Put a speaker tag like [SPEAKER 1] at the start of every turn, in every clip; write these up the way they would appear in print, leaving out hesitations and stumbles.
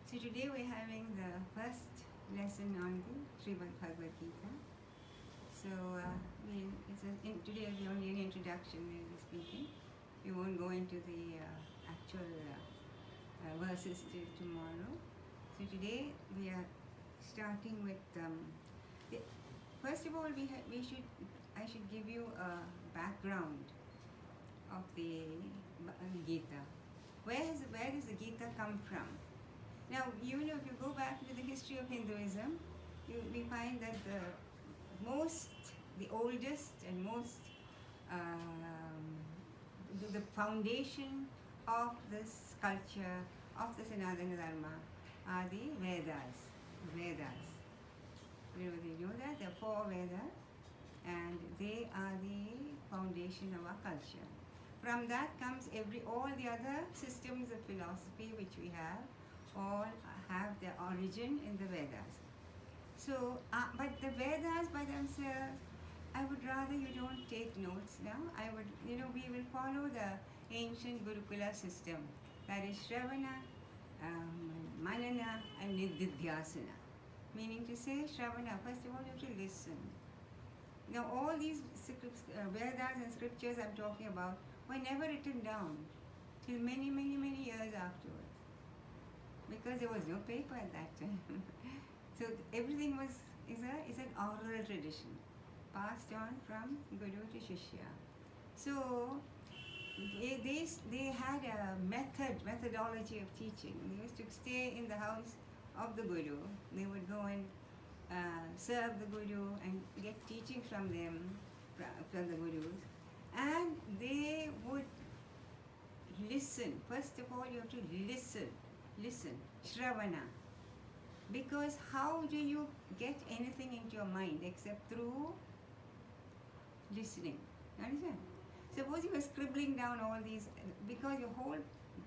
[SPEAKER 1] So today we're having the first lesson on the Srimad Bhagavad Gita. So today will be only an introduction we'll be speaking. We won't go into the actual verses till tomorrow. So today we are starting with first of all I should give you a background of the Gita. Where does the Gita come from? Now, if you go back to the history of Hinduism, we find that the oldest and most the foundation of this culture of the Sanatana Dharma are the Vedas. Vedas. You know that there are 4 Vedas, and they are the foundation of our culture. From that comes all the other systems of philosophy which we have. All have their origin in the Vedas. So, but the Vedas by themselves, I would rather you don't take notes now. We will follow the ancient Gurukula system. That is Shravana, Manana and Nididhyasana. Meaning to say, Shravana, first of all you have to listen. Now all these Vedas and scriptures I'm talking about were never written down till many, many, many years afterwards. Because there was no paper at that time. So everything is an oral tradition passed on from Guru to Shishya. So they had a methodology of teaching. They used to stay in the house of the Guru. They would go and serve the Guru and get teaching from them, from the Gurus. And they would listen. First of all, you have to listen, Shravana. Because how do you get anything into your mind except through listening? Understand? Suppose you are scribbling down all these, because your whole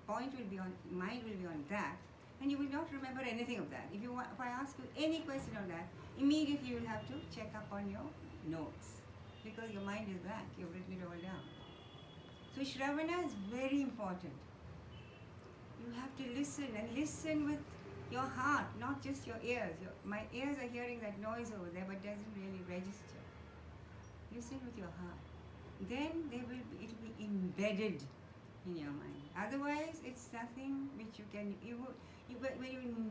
[SPEAKER 1] mind will be on that, and you will not remember anything of that. If I ask you any question on that, immediately you will have to check up on your notes, because your mind is blank, you've written it all down. So Shravana is very important. You have to listen, and listen with your heart, not just your ears. My ears are hearing that noise over there, but doesn't really register. Listen with your heart. Then it will be embedded in your mind. Otherwise, it's nothing which when you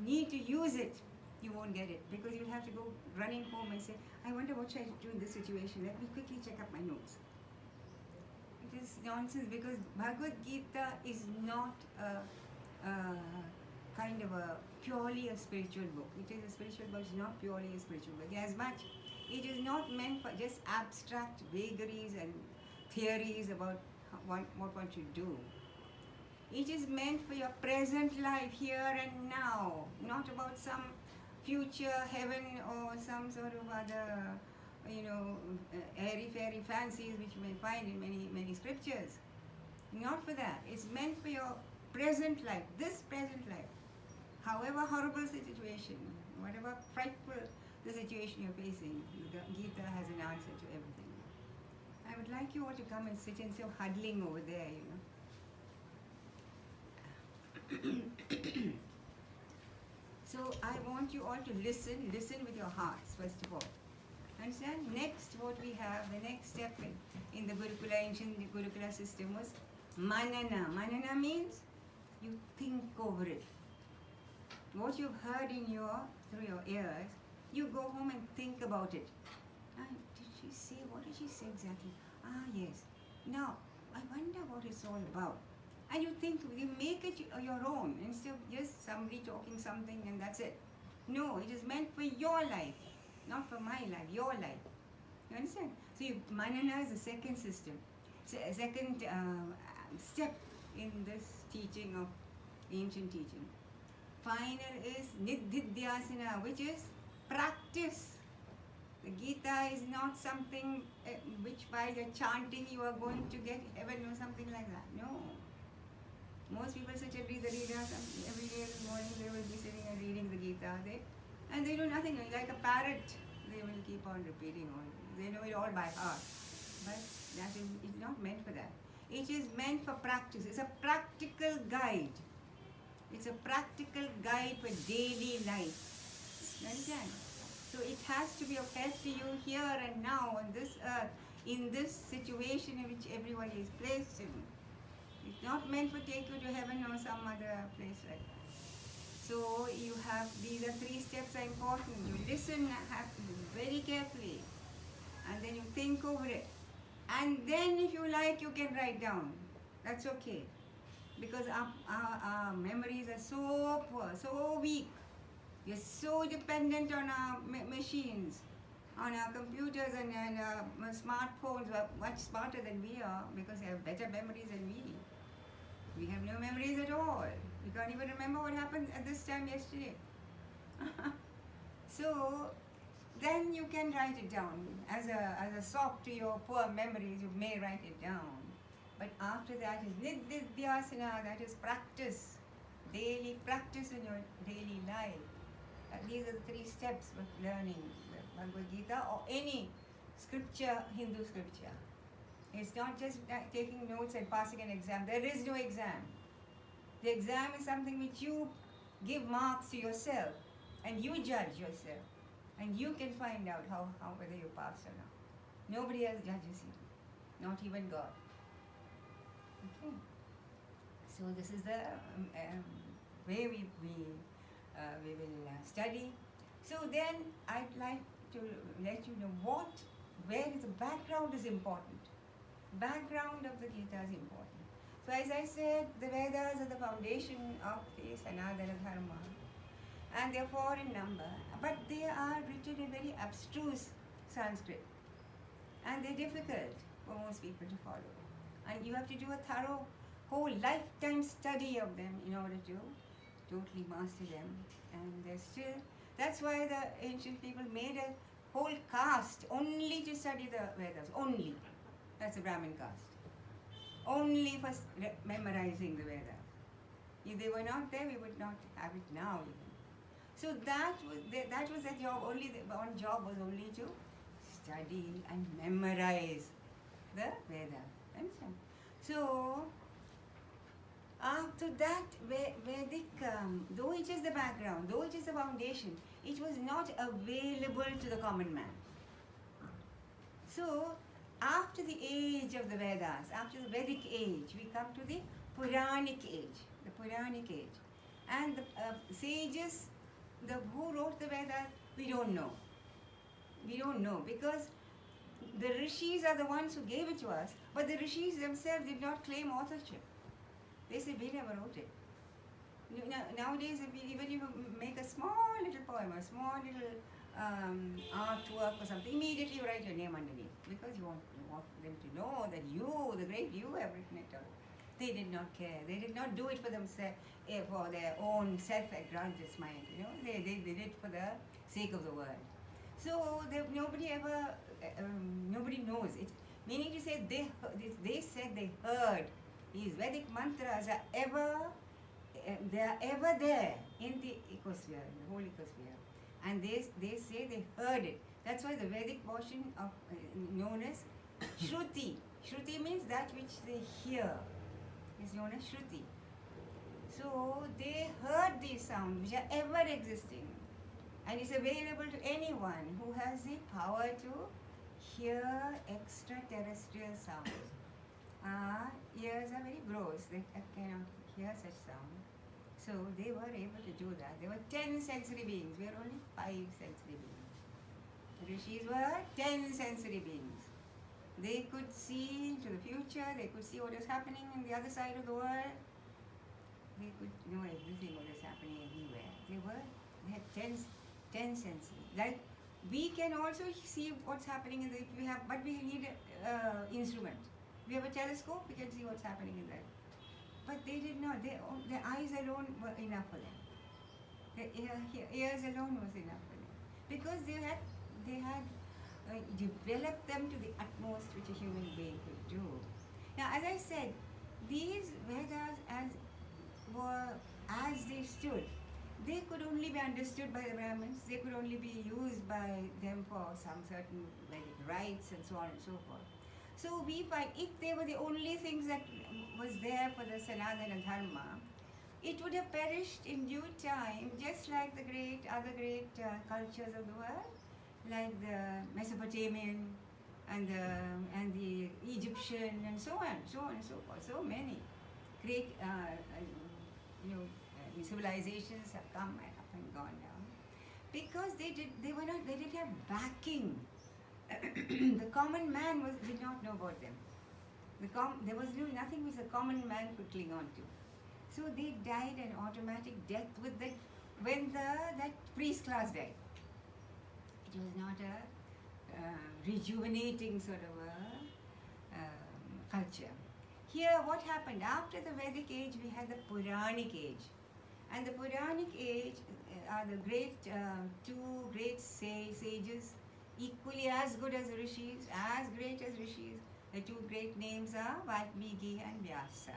[SPEAKER 1] need to use it, you won't get it, because you'll have to go running home and say, I wonder what should I do in this situation. Let me quickly check up my notes. It is nonsense, because Bhagavad Gita is not kind of purely a spiritual book. It is a spiritual book, it's not purely a spiritual book. As much, it is not meant for just abstract vagaries and theories about what one should do. It is meant for your present life, here and now, not about some future heaven or some sort of other, airy-fairy fancies which you may find in many scriptures. Not for that. It's meant for your present life, this present life. However horrible the situation, whatever frightful the situation you're facing, the Gita has an answer to everything. I would like you all to come and sit instead of huddling over there, So I want you all to listen with your hearts, first of all. Understand? Next, what we have, the next step in the ancient Gurukula system was Manana. Manana means you think over it. What you've heard through your ears, you go home and think about it. What did she say exactly? Yes. Now, I wonder what it's all about. And you make it your own, instead of just somebody talking something and that's it. No, it is meant for your life, not for my life, your life. You understand? So Manana is the second system, second step in this teaching of ancient teaching. Final is Nididhyasana, which is practice. The Gita is not something which by the chanting you are going to get heaven or something like that. No. Most people sit and read the Gita. Every day in the morning they will be sitting and reading the Gita. And they do nothing. Like a parrot, they will keep on repeating all. They know it all by heart. But it's not meant for that. It is meant for practice. It's a practical guide It's a practical guide for daily life. You understand? So it has to be of help to you here and now on this earth, in this situation in which everybody is placed in. It's not meant to take you to heaven or some other place like that. So you have, these are 3 steps are important. You listen very carefully, and then you think over it. And then if you like, you can write down. That's okay. Because our memories are so poor, so weak. We are so dependent on our machines, on our computers and our smartphones are much smarter than we are because they have better memories than we. We have no memories at all. We can't even remember what happened at this time yesterday. So then you can write it down. As a sop to your poor memories, you may write it down. But after that is nididhyasana, that is practice, daily practice in your daily life. These are the 3 steps of learning the Bhagavad Gita or any scripture, Hindu scripture. It's not just taking notes and passing an exam. There is no exam. The exam is something which you give marks to yourself and you judge yourself. And you can find out how whether you pass or not. Nobody else judges you, not even God. Okay. So this is the way we will study. So then I'd like to let you know where the background is important. Background of the Gita is important. So as I said, the Vedas are the foundation of the Sanatana Dharma, and they are 4 in number, but they are written in very abstruse Sanskrit, and they're difficult for most people to follow. And you have to do a thorough, whole lifetime study of them in order to totally master them. And they're still, that's why the ancient people made a whole caste only to study the Vedas, only. That's a Brahmin caste. Only for memorizing the Vedas. If they were not there, we would not have it now even. So that was their job, one job was only to study and memorize the Vedas. Understand? So, after that, Vedic, though it is the background, though it is the foundation, it was not available to the common man. So, after the age of the Vedas, after the Vedic age, we come to the Puranic age. And the sages, who wrote the Vedas, we don't know. We don't know because the rishis are the ones who gave it to us, but the rishis themselves did not claim authorship. They said, we never wrote it. Nowadays, even if you make a small little poem, a small little artwork or something, immediately you write your name underneath because you want them to know that you, the great you, have written it down. They did not care. They did not do it for themselves, for their own self-aggrandizement. They did it for the sake of the world. So nobody knows it. Meaning to say, they said they heard. These Vedic mantras are ever there in the ecosphere, in the whole ecosphere. And they say they heard it. That's why the Vedic portion of known as Shruti. Shruti means that which they hear. Is known as Shruti. So they heard these sounds which are ever existing. And it's available to anyone who has the power to hear extraterrestrial sounds. Ears are very gross, they cannot hear such sound. So they were able to do that. There were 10 sensory beings, we are only 5 sensory beings. The rishis were 10 sensory beings. They could see into the future, they could see what is happening in the other side of the world. They could know everything what is happening everywhere. They had 10 senses. Like we can also see what's happening but we need an instrument. We have a telescope, we can see what's happening in that. But they did not. Their eyes alone were enough for them. Their ears alone was enough for them. Because they had developed them to the utmost which a human being could do. Now, as I said, these Vedas as they stood, they could only be understood by the Brahmins. They could only be used by them for some certain Vedic rites and so on and so forth. So we find if they were the only things that was there for the Sanatana Dharma, it would have perished in due time, just like the other great cultures of the world, like the Mesopotamian and the Egyptian and so on, so on and so forth. So many great civilizations have come and up and gone down because they didn't have backing. The common man did not know about them. There was nothing which the common man could cling on to. So they died an automatic death when that priest class died. It was not a rejuvenating sort of a culture. Here, what happened? After the Vedic age, we had the Puranic age. And the Puranic age are the two great sages, equally as good as rishis, as great as rishis. The two great names are Valmiki and Vyasa.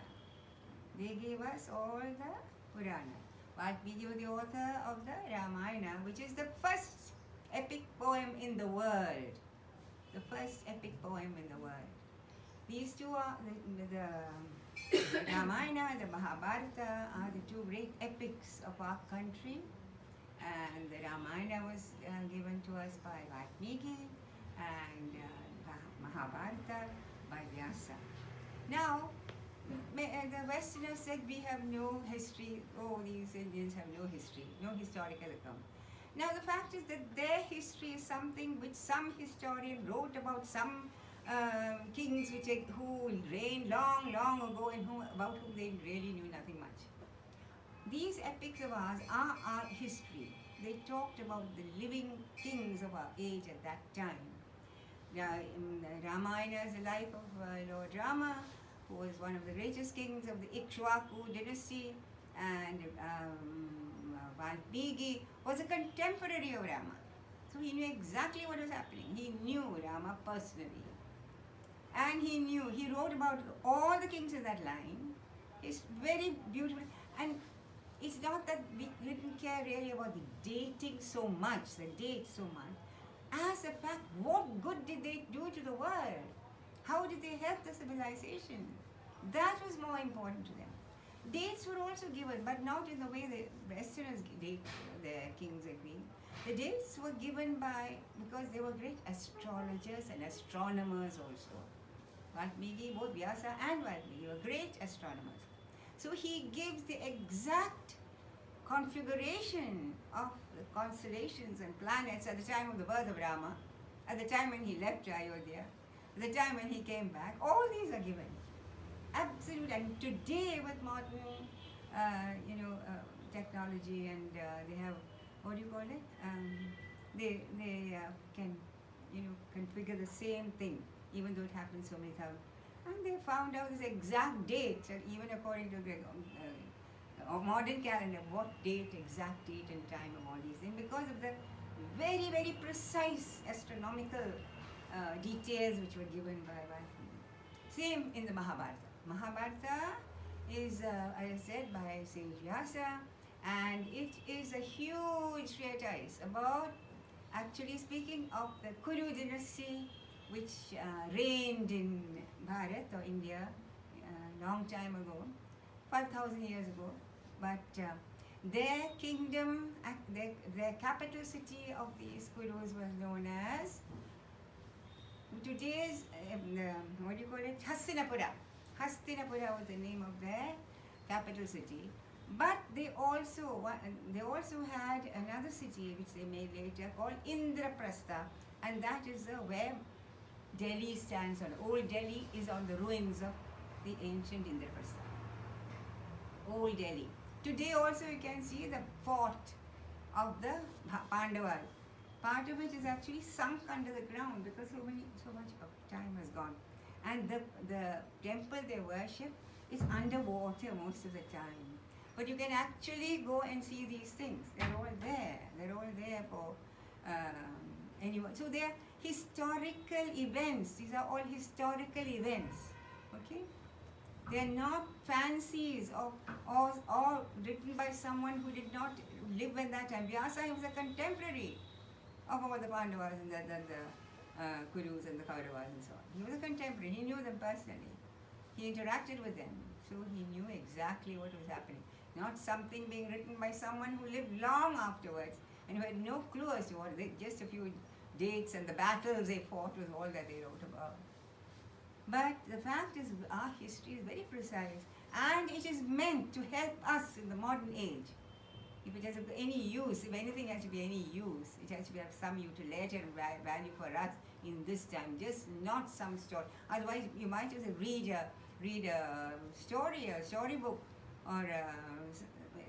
[SPEAKER 1] They gave us all the Purana. Valmiki was the author of the Ramayana, which is the first epic poem in the world. The first epic poem in the world. These two are the Ramayana and the Mahabharata are the two great epics of our country. And the Ramayana was given to us by Valmiki and Mahabharata by Vyasa. Now, the Westerners said we have no history. Oh, these Indians have no history, no historical account. Now, the fact is that their history is something which some historian wrote about some kings who reigned long, long ago and about whom they really knew nothing much. These epics of ours are our history. They talked about the living kings of our age at that time. Ramayana is the life of Lord Rama, who was one of the greatest kings of the Ikshvaku dynasty, and Valmiki was a contemporary of Rama. So he knew exactly what was happening. He knew Rama personally. And he wrote about all the kings in that line. It's very beautiful. And it's not that we didn't care really about the dating so much, the date so much, as a fact, what good did they do to the world? How did they help the civilization? That was more important to them. Dates were also given, but not in the way the Westerners date their kings and queens. The dates were given because they were great astrologers and astronomers also. Valmiki, both Vyasa and Valmiki were great astronomers. So he gives the exact configuration of the constellations and planets at the time of the birth of Rama, at the time when he left Ayodhya, at the time when he came back. All these are given. Absolutely. And today with modern, technology and they have, what do you call it? They can, configure the same thing, even though it happened so many times. And they found out this exact date, even according to the modern calendar, what date, exact date and time of all these things, because of the very, very precise astronomical details which were given by Valmiki. Same in the Mahabharata. Mahabharata is, as I said, by sage Vyasa, and it is a huge treatise about, actually speaking, of the Kuru dynasty, which reigned in Bharat or India a long time ago, 5,000 years ago. But their kingdom, their capital city of these Kurus was known as today's, Hastinapura. Hastinapura was the name of their capital city. But they also had another city which they made later called Indraprastha, and that is where Delhi stands on. Old Delhi is on the ruins of the ancient Indraprastha. Old Delhi. Today also you can see the fort of the Pandavas, part of which is actually sunk under the ground because so much of time has gone. And the temple they worship is underwater most of the time. But you can actually go and see these things. They're all there. They're all there for anyone. So they are historical events. These are all historical events. Okay? They are not fancies or written by someone who did not live in that time. Vyasa was a contemporary of all the Pandavas and the Kurus and the Kauravas and so on. He was a contemporary. He knew them personally. He interacted with them. So he knew exactly what was happening. not something being written by someone who lived long afterwards and who had no clue as to what just a few dates and the battles they fought was all that they wrote about. But the fact is, our history is very precise, and it is meant to help us in the modern age. If it has any use, if anything has to be any use, it has to have some utility and value for us in this time, just not some story. Otherwise, you might just read a storybook, or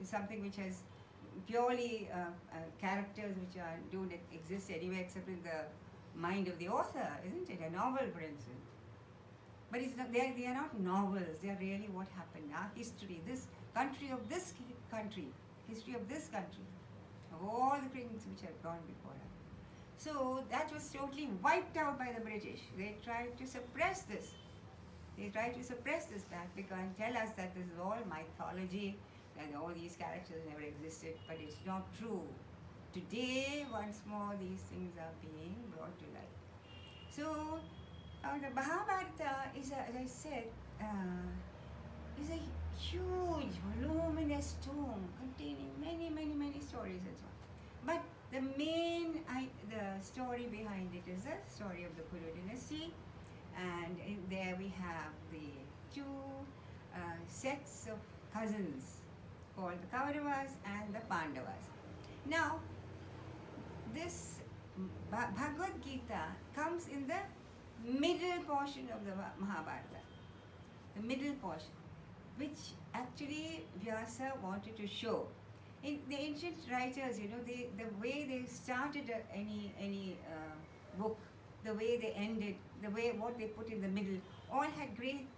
[SPEAKER 1] something which has purely characters which don't exist anywhere except in the mind of the author, isn't it? A novel, for instance. But it's not, they are not novels, they are really what happened. Our history, this country of this country, history of this country, of all the kings which have gone before us. So that was totally wiped out by the British. They tried to suppress this. They tried to suppress this fact and tell us that this is all mythology, and all these characters never existed, but it's not true. Today, once more, these things are being brought to light. So, the Mahabharata is, as I said, is a huge, voluminous tome containing many, many, many stories and so on. But the main, the story behind it is the story of the Kuru dynasty, and there we have the two sets of cousins called the Kauravas and the Pandavas. Now, this Bhagavad Gita comes in the middle portion of the Mahabharata, the middle portion, which actually Vyasa wanted to show. In the ancient writers, the way they started any book, the way they ended, the way what they put in the middle, all had great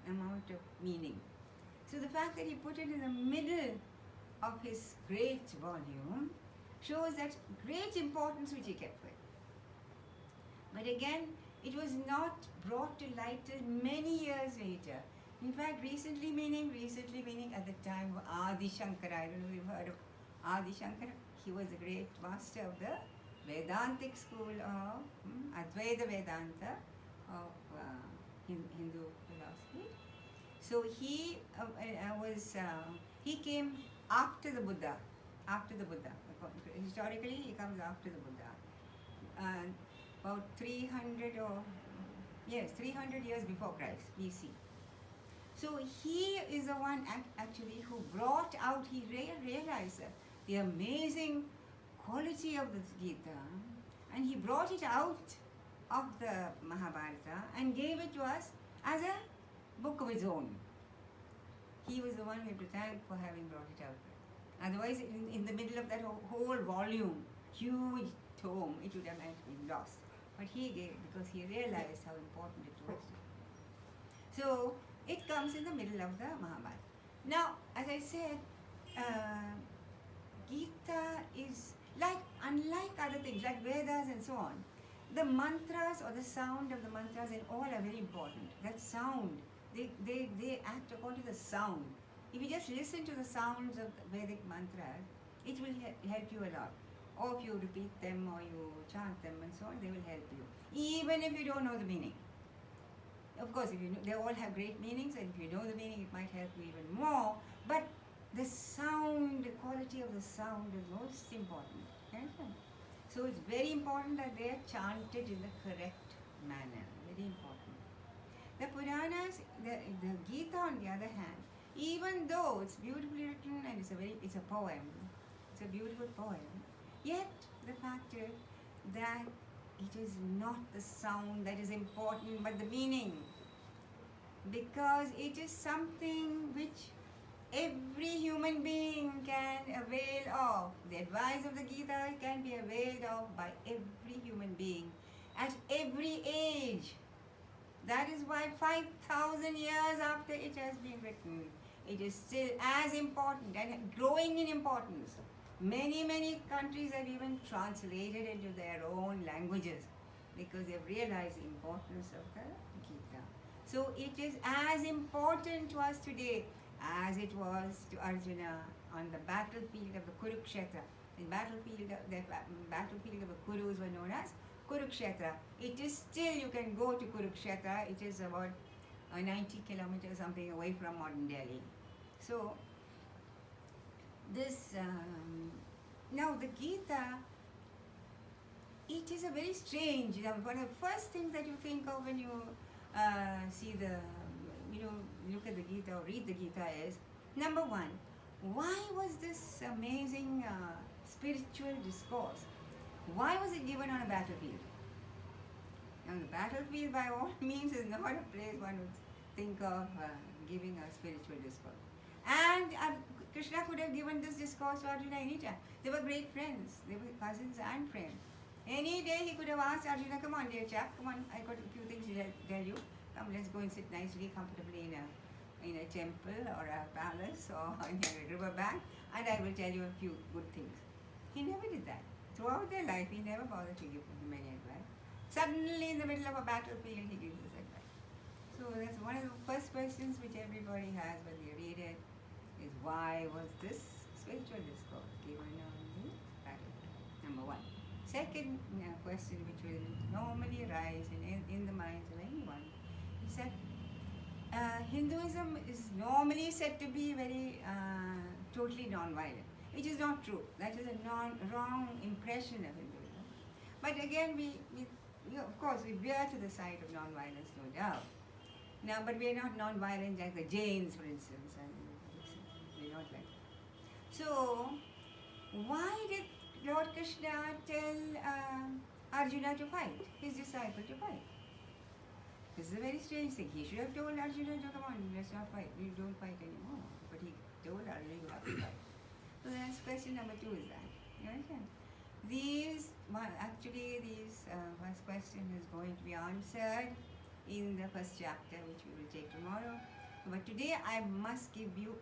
[SPEAKER 1] amount of meaning. So the fact that he put it in the middle of his great volume shows that great importance which he kept with. But again, it was not brought to light till many years later. In fact, recently meaning at the time of Adi Shankara. I don't know if you've heard of Adi Shankara. He was a great master of the Vedantic school of Advaita Vedanta of Hindu philosophy. So he he came after the Buddha. Historically, he comes after the Buddha. About 300 years before Christ, BC. So he is the one actually who brought out, he realized the amazing quality of this Gita, and he brought it out of the Mahabharata and gave it to us as a book of its own. He was the one we have to thank for having brought it out. Otherwise, in the middle of that whole volume, huge tome, it would have been lost. But he gave, because he realized how important it was. So, it comes in the middle of the Mahabharata. Now, as I said, Gita is unlike other things, like Vedas and so on. The mantras or the sound of the mantras and all are very important. That sound, they act according to the sound. If you just listen to the sounds of the Vedic mantras, it will help you a lot. Or if you repeat them or you chant them and so on, they will help you. Even if you don't know the meaning. Of course, if you know, they all have great meanings, and if you know the meaning, it might help you even more. But the sound, the quality of the sound is most important. Understand? So it's very important that they are chanted in the correct manner. Very important. The Puranas, the Gita on the other hand, even though it's beautifully written and it's a poem, it's a beautiful poem, yet the fact is that it is not the sound that is important, but the meaning. Because it is something which every human being can avail of. The advice of the Gita can be availed of by every human being at every age. That is why 5,000 years after it has been written, it is still as important and growing in importance. Many, many countries have even translated into their own languages because they've realized the importance of the Gita. So it is as important to us today as it was to Arjuna on the battlefield of the Kurukshetra. The battlefield of the Kurus were known as Kurukshetra. It is still, you can go to Kurukshetra, it is about 90 kilometers something away from modern Delhi. So this now the Gita, it is a very strange, one of the first things that you think of when you see the, look at the Gita or read the Gita is, number one, why was this amazing spiritual discourse? Why was it given on a battlefield? Now the battlefield by all means is not a place one would think of giving a spiritual discourse. And Krishna could have given this discourse to Arjuna anytime. They were great friends. They were cousins and friends. Any day he could have asked Arjuna, come on dear chap, come on, I got a few things to tell you. Come, let's go and sit nicely, comfortably in a temple or a palace or in a river bank, and I will tell you a few good things. He never did that. Throughout their life, he never bothered to give him any advice. Suddenly, in the middle of a battlefield, he gives this advice. So that's one of the first questions which everybody has when they read it, is why was this spiritual discourse given on the battlefield? Number one. Second question which will normally arise in the minds of anyone is that Hinduism is normally said to be very totally non-violent, which is not true. That is a wrong impression of Hinduism. But again, we of course we veer to the side of non-violence, no doubt. Now, but we are not non-violent like the Jains, for instance, and we're not like that. So, why did Lord Krishna tell Arjuna to fight, his disciple to fight? This is a very strange thing. He should have told Arjuna to come on, let's not fight, we don't fight anymore. But he told Arjuna you have to fight. So that's question number two is that. You understand? This first question is going to be answered in the first chapter, which we will take tomorrow. But today I must give you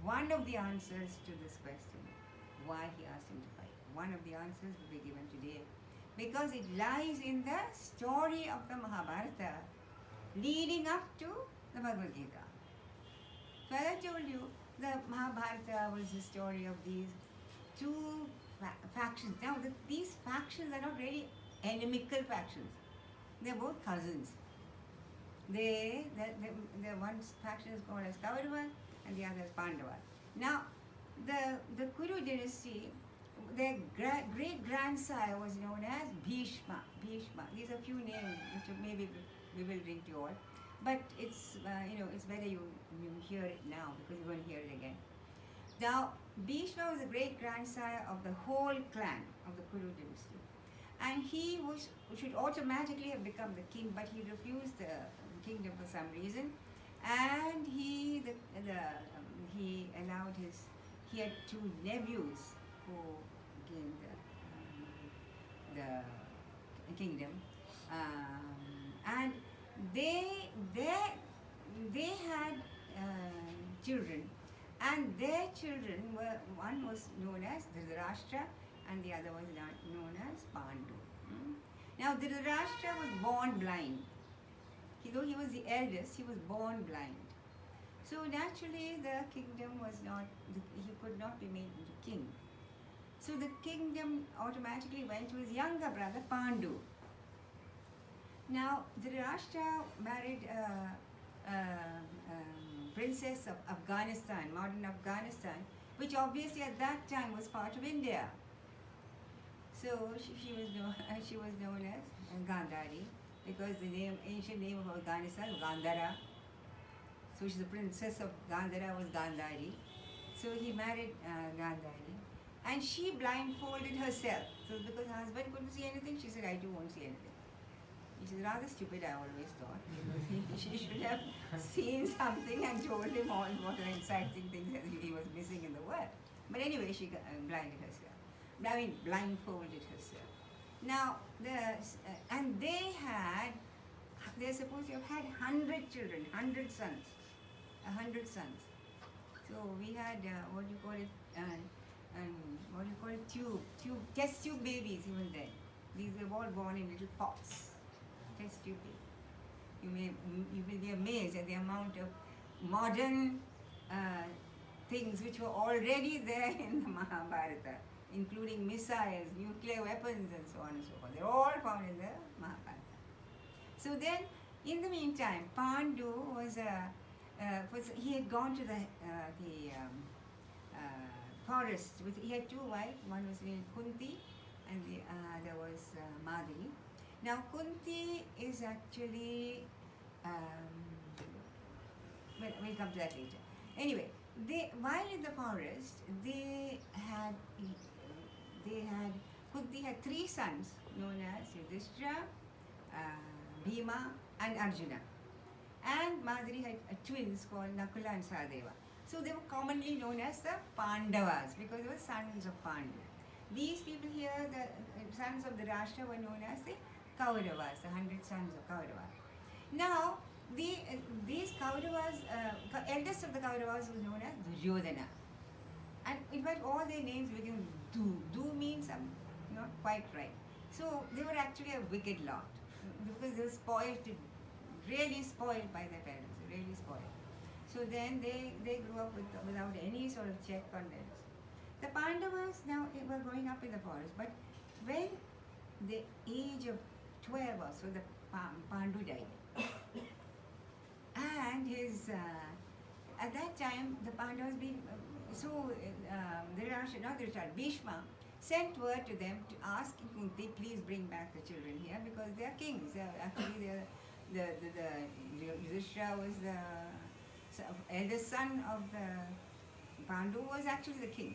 [SPEAKER 1] one of the answers to this question, why he asked him to fight. One of the answers will be given today, because it lies in the story of the Mahabharata leading up to the Bhagavad Gita. So as I told you, the Mahabharata was the story of these two factions. Now these factions are not really inimical factions. They are both cousins. The one faction is called as Kaurava and the other as Pandava. Now the Kuru dynasty, their great-grandsire was known as Bhishma. These are few names which are maybe bewildering to you all. But it's, it's better you hear it now, because you're going to hear it again. Now, Bhishma was the great-grandsire of the whole clan of the Kuru dynasty. And he should automatically have become the king, but he refused the kingdom for some reason. And he had two nephews who gained the kingdom, and they had children, and their children were, one was known as Dhritarashtra and the other was known as Pandu. Now Dhritarashtra was born blind. Though he was the eldest, he was born blind. So naturally the kingdom was not, he could not be made into king. So the kingdom automatically went to his younger brother Pandu. Now Dhritarashtra married a princess of Afghanistan, modern Afghanistan, which obviously at that time was part of India. So she was known as Gandhari, because the ancient name of Afghanistan was Gandhara. So she's the princess of Gandhara was Gandhari. So he married Gandhari, and she blindfolded herself. So because her husband couldn't see anything, she said, I too won't see anything. Which is rather stupid, I always thought. She should have seen something and told him all what exciting things that he was missing in the world. But anyway, she blindfolded herself. Now, they're supposed to have had 100 children, 100 sons. So we had, test tube babies even then. These were all born in little pots. Test tube babies. You will be amazed at the amount of modern things which were already there in the Mahabharata, including missiles, nuclear weapons, and so on and so forth. They're all found in the Mahabharata. So then, in the meantime, Pandu he had gone to the forest. He had two wives. One was named Kunti, and the other was Madri. Now Kunti is actually, well, we'll come to that later. Anyway, while in the forest, Kunti had three sons known as Yudhishthira, Bhima, and Arjuna. And Madri had twins called Nakula and Sahadeva. So they were commonly known as the Pandavas because they were sons of Pandu. These people here, the sons of the Rashtra, were known as the Kauravas, the 100 sons of Kauravas. Now, these Kauravas, eldest of the Kauravas was known as Duryodhana. And in fact, all their names begin with Du. Du means not quite right. So they were actually a wicked lot because they were spoiled, really spoiled by their parents, really spoiled. So then they grew up without any sort of check on them. The Pandavas now were growing up in the forest, but when the age of 12 or so, the Pandu died. And his, at that time, the Pandavas Bhishma sent word to them to ask Kunti, please bring back the children here because they are kings. The Yudhishthira was the eldest son of the Pandu, was actually the king.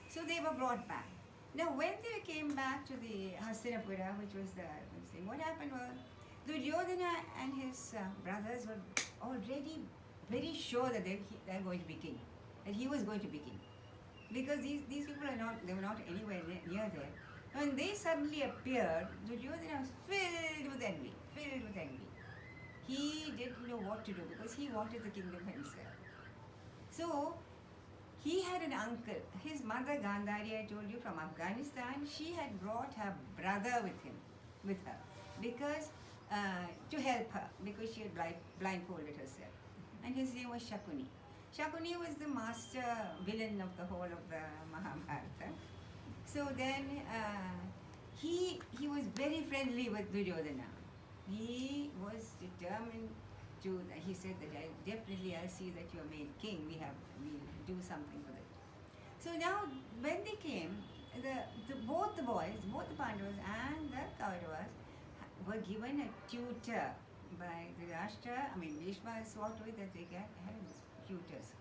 [SPEAKER 1] So they were brought back. Now when they came back to the Hastinapura, which was the thing, what happened was Duryodhana and his brothers were already very sure that they're going to be king, that he was going to be king. Because these people they were not anywhere near there. When they suddenly appeared, Duryodhana was filled with envy. He didn't know what to do because he wanted the kingdom for himself. So, he had an uncle. His mother Gandhari, I told you, from Afghanistan, she had brought her brother with her, because to help her, because she had blindfolded herself. And his name was Shakuni. Shakuni was the master villain of the whole of the Mahabharata. So then he was very friendly with Duryodhana. He was determined to, he said that I'll see that you are made king, we'll do something for that. So now when they came, both the boys, both the Pandavas and the Kauravas were given a tutor by the Rashtra. Bhishma saw to it that they had tutors.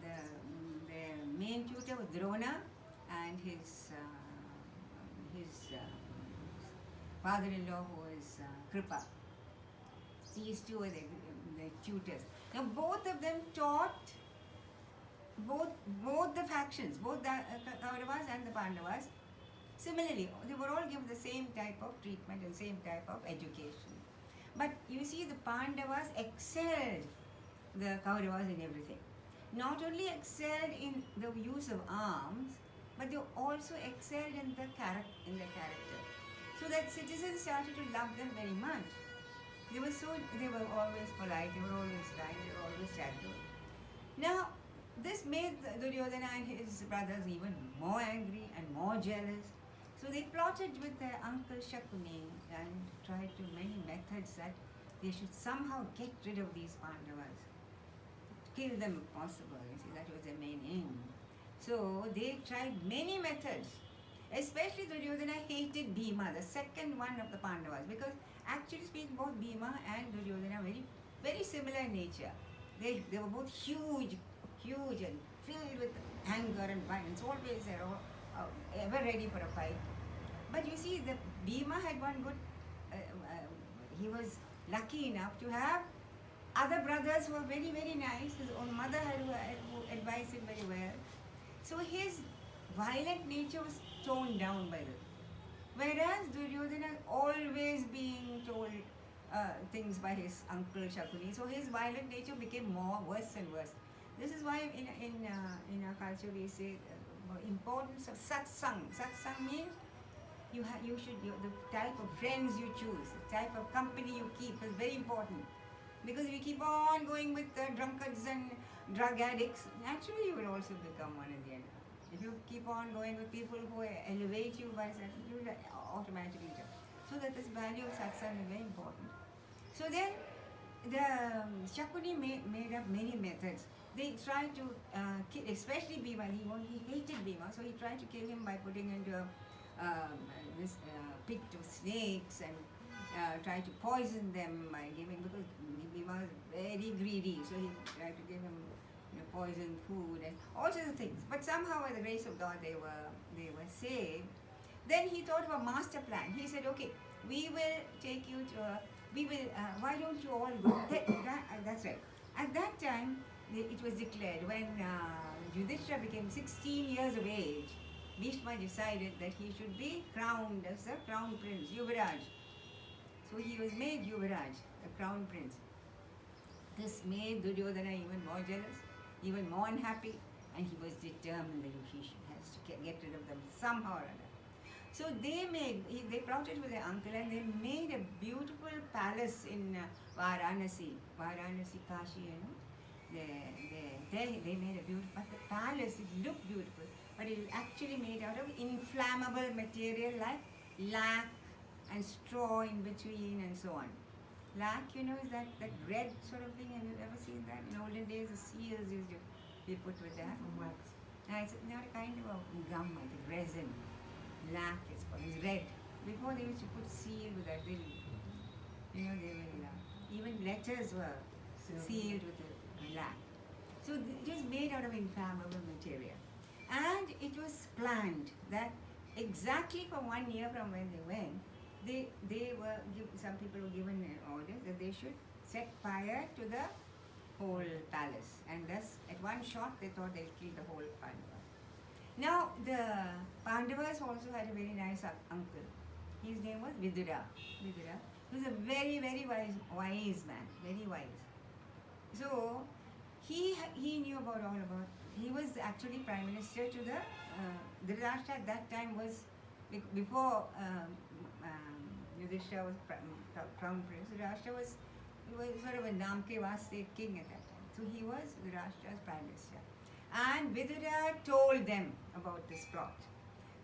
[SPEAKER 1] The main tutor was Drona and his father-in-law who was Kripa. These two were the tutors. Now both of them taught both the factions, both the Kauravas and the Pandavas. Similarly, they were all given the same type of treatment and same type of education. But you see, the Pandavas excelled the Kauravas in everything. Not only excelled in the use of arms, but they also excelled in their character. So that citizens started to love them very much. They were always polite, they were always kind, they were always charitable. Now, this made Duryodhana and his brothers even more angry and more jealous. So they plotted with their uncle Shakuni and tried to many methods that they should somehow get rid of these Pandavas. Kill them if possible. You see, that was their main aim. So they tried many methods. Especially Duryodhana hated Bhima, the second one of the Pandavas, because actually speaking, both Bhima and Duryodhana very, very similar in nature. They were both huge and filled with anger and violence, always ever ready for a fight. But you see, the Bhima had one good, he was lucky enough to have other brothers who were very, very nice. His own mother who advised him very well. So his violent nature was toned down by this. Whereas Duryodhana always being told things by his uncle Shakuni, so his violent nature became worse and worse. This is why in our culture we say importance of satsang. Satsang means the type of friends you choose, the type of company you keep is very important. Because if you keep on going with drunkards and drug addicts, naturally you will also become one in the end. If you keep on going with people who elevate you by something, you will automatically do. So that this value of satsang is very important. So then the Shakuni made up many methods. they tried to kill, especially Bhima. He hated Bhima, so he tried to kill him by putting into this pit of snakes and tried to poison them by giving, because Bhima was very greedy, so he tried to give him poisoned food and all sorts of things. But somehow, by the grace of God, they were saved. Then he thought of a master plan. He said, "Okay, we will take you to why don't you all go?" That's right. At that time, it was declared when Yudhishthira became 16 years of age, Bhishma decided that he should be crowned as the crown prince, Yuvraj. So he was made Yuvraj, the crown prince. This made Duryodhana even more jealous, even more unhappy, and he was determined that he has to get rid of them somehow or other. So they plotted with their uncle, and they made a beautiful palace in Varanasi, Kashi, They made a beautiful, but the palace, it looked beautiful, but it was actually made out of inflammable material like lac and straw in between and so on. Lac, is that red sort of thing. Have you ever seen that? In olden days, the seals used to be put with that.
[SPEAKER 2] Wax.
[SPEAKER 1] It's not a kind of a gum, I think, resin. Lac is called. It's red. Before they used to put seal with that. They will, even letters were sealed with a lac. So it was made out of inflammable material. And it was planned that exactly for 1 year from when they went, some people were given an order that they should set fire to the whole palace. And thus, at one shot, they thought they'd kill the whole Pandavas. Now, the Pandavas also had a very nice uncle. His name was Vidura. He was a very, very wise man, very wise. So, he knew he was actually Prime Minister to the, Dhritarashtra at that time was, before Yudhishthira was crown prince, Dhritarashtra was sort of a Namke Vaste king at that time. So he was Dhritarashtra's Prime Minister. And Vidura told them about this plot.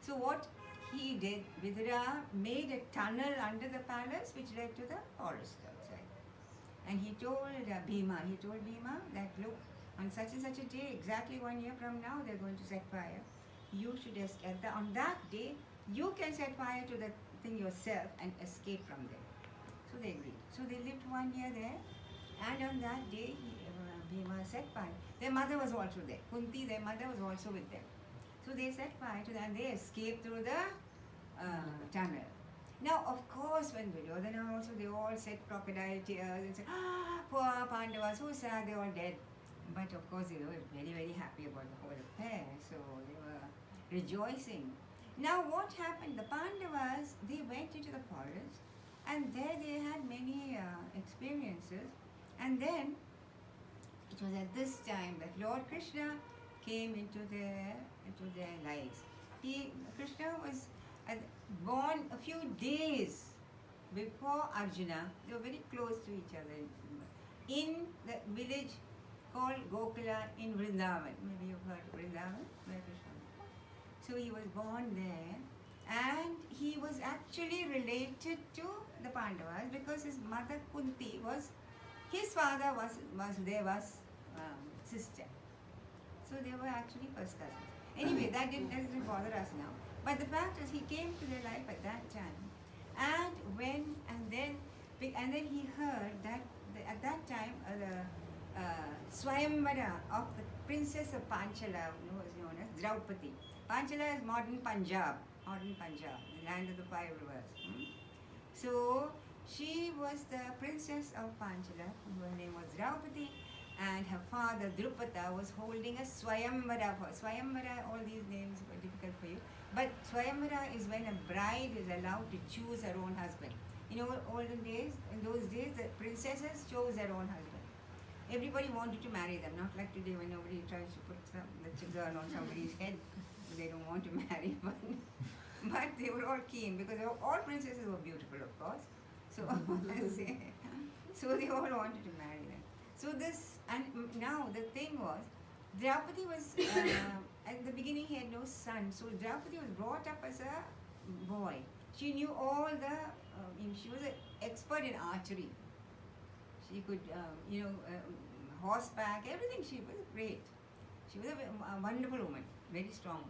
[SPEAKER 1] So what he did, Vidura made a tunnel under the palace which led to the forest outside. And he told Bhima that look, on such and such a day, exactly 1 year from now, they're going to set fire. You should on that day, you can set fire to the thing yourself and escape from there. So they agreed. So they lived 1 year there, and on that day, Bhima set fire. Their mother was also there. Kunti, their mother, was also with them. So they set fire to them, and they escaped through the tunnel. Now, of course, when Duryodhana also, they all said crocodile tears and said, poor Pandavas, so sad, they're all dead. But of course, they were very, very happy about the whole affair, so they were rejoicing. Now, what happened? The Pandavas, they went into the forest, and there they had many experiences. And then, it was at this time that Lord Krishna came into their lives. Krishna was born a few days before Arjuna. They were very close to each other in the village called Gokula in Vrindavan. Maybe you've heard of Vrindavan, where Krishna was. So he was born there, and he was actually related to the Pandavas because his mother Kunti was, his father was Vasudeva's sister. So they were actually first cousins. Anyway, that doesn't bother us now. But the fact is, he came to their life at that time, and then he heard that at that time Swayamvara of the princess of Panchala, who was known as Draupadi. Panchala is modern Punjab, the land of the 5 rivers. So she was the princess of Panchala, her name was Draupadi, and her father Drupada was holding a Swayamvara. Swayamvara, all these names were difficult for you, but Swayamvara is when a bride is allowed to choose her own husband. In those days, the princesses chose their own husband. Everybody wanted to marry them, not like today when nobody tries to put the gun on somebody's head. They don't want to marry one. But they were all keen because all princesses were beautiful, of course. So, so they all wanted to marry them. So now the thing was, Draupadi was, at the beginning he had no son. So Draupadi was brought up as a boy. She knew all she was an expert in archery. She could, horseback, everything. She was great. She was a wonderful woman, very strong.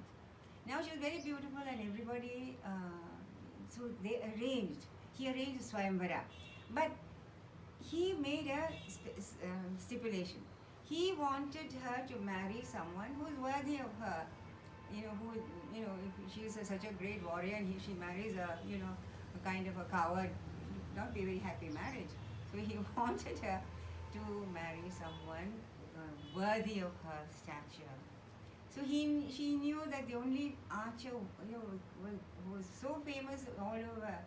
[SPEAKER 1] Now she was very beautiful, and everybody, so they arranged. He arranged Swayamvara. But he made a stipulation. He wanted her to marry someone who is worthy of her. If she is such a great warrior and she marries a kind of a coward, it would not be a very happy marriage. So he wanted her to marry someone worthy of her stature. So she knew that the only archer who was so famous all over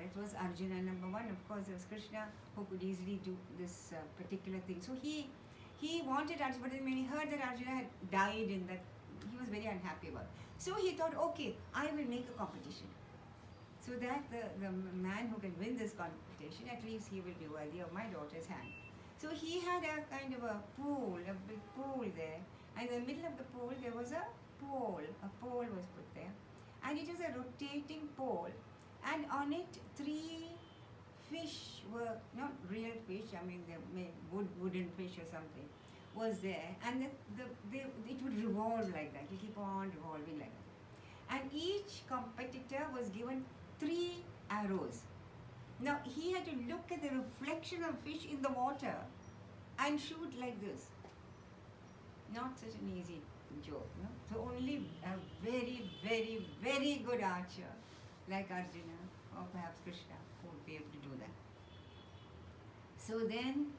[SPEAKER 1] it was Arjuna. Number one, of course, there was Krishna, who could easily do this particular thing. So he wanted Arjuna, but when he heard that Arjuna had died in that, he was very unhappy about it. So he thought, okay, I will make a competition. So that the man who can win this competition, at least he will be worthy of my daughter's hand. So he had a kind of a big pool there. And in the middle of the pool, there was a pole. A pole was put there. And it was a rotating pole. And on it, 3 fish were, not real fish, I mean, they made wooden fish or something, was there. And it would revolve like that. It would keep on revolving like that. And each competitor was given 3 arrows. Now, he had to look at the reflection of fish in the water and shoot like this. Not such an easy job, no? So only a very, very, very good archer like Arjuna or perhaps Krishna would be able to do that. So then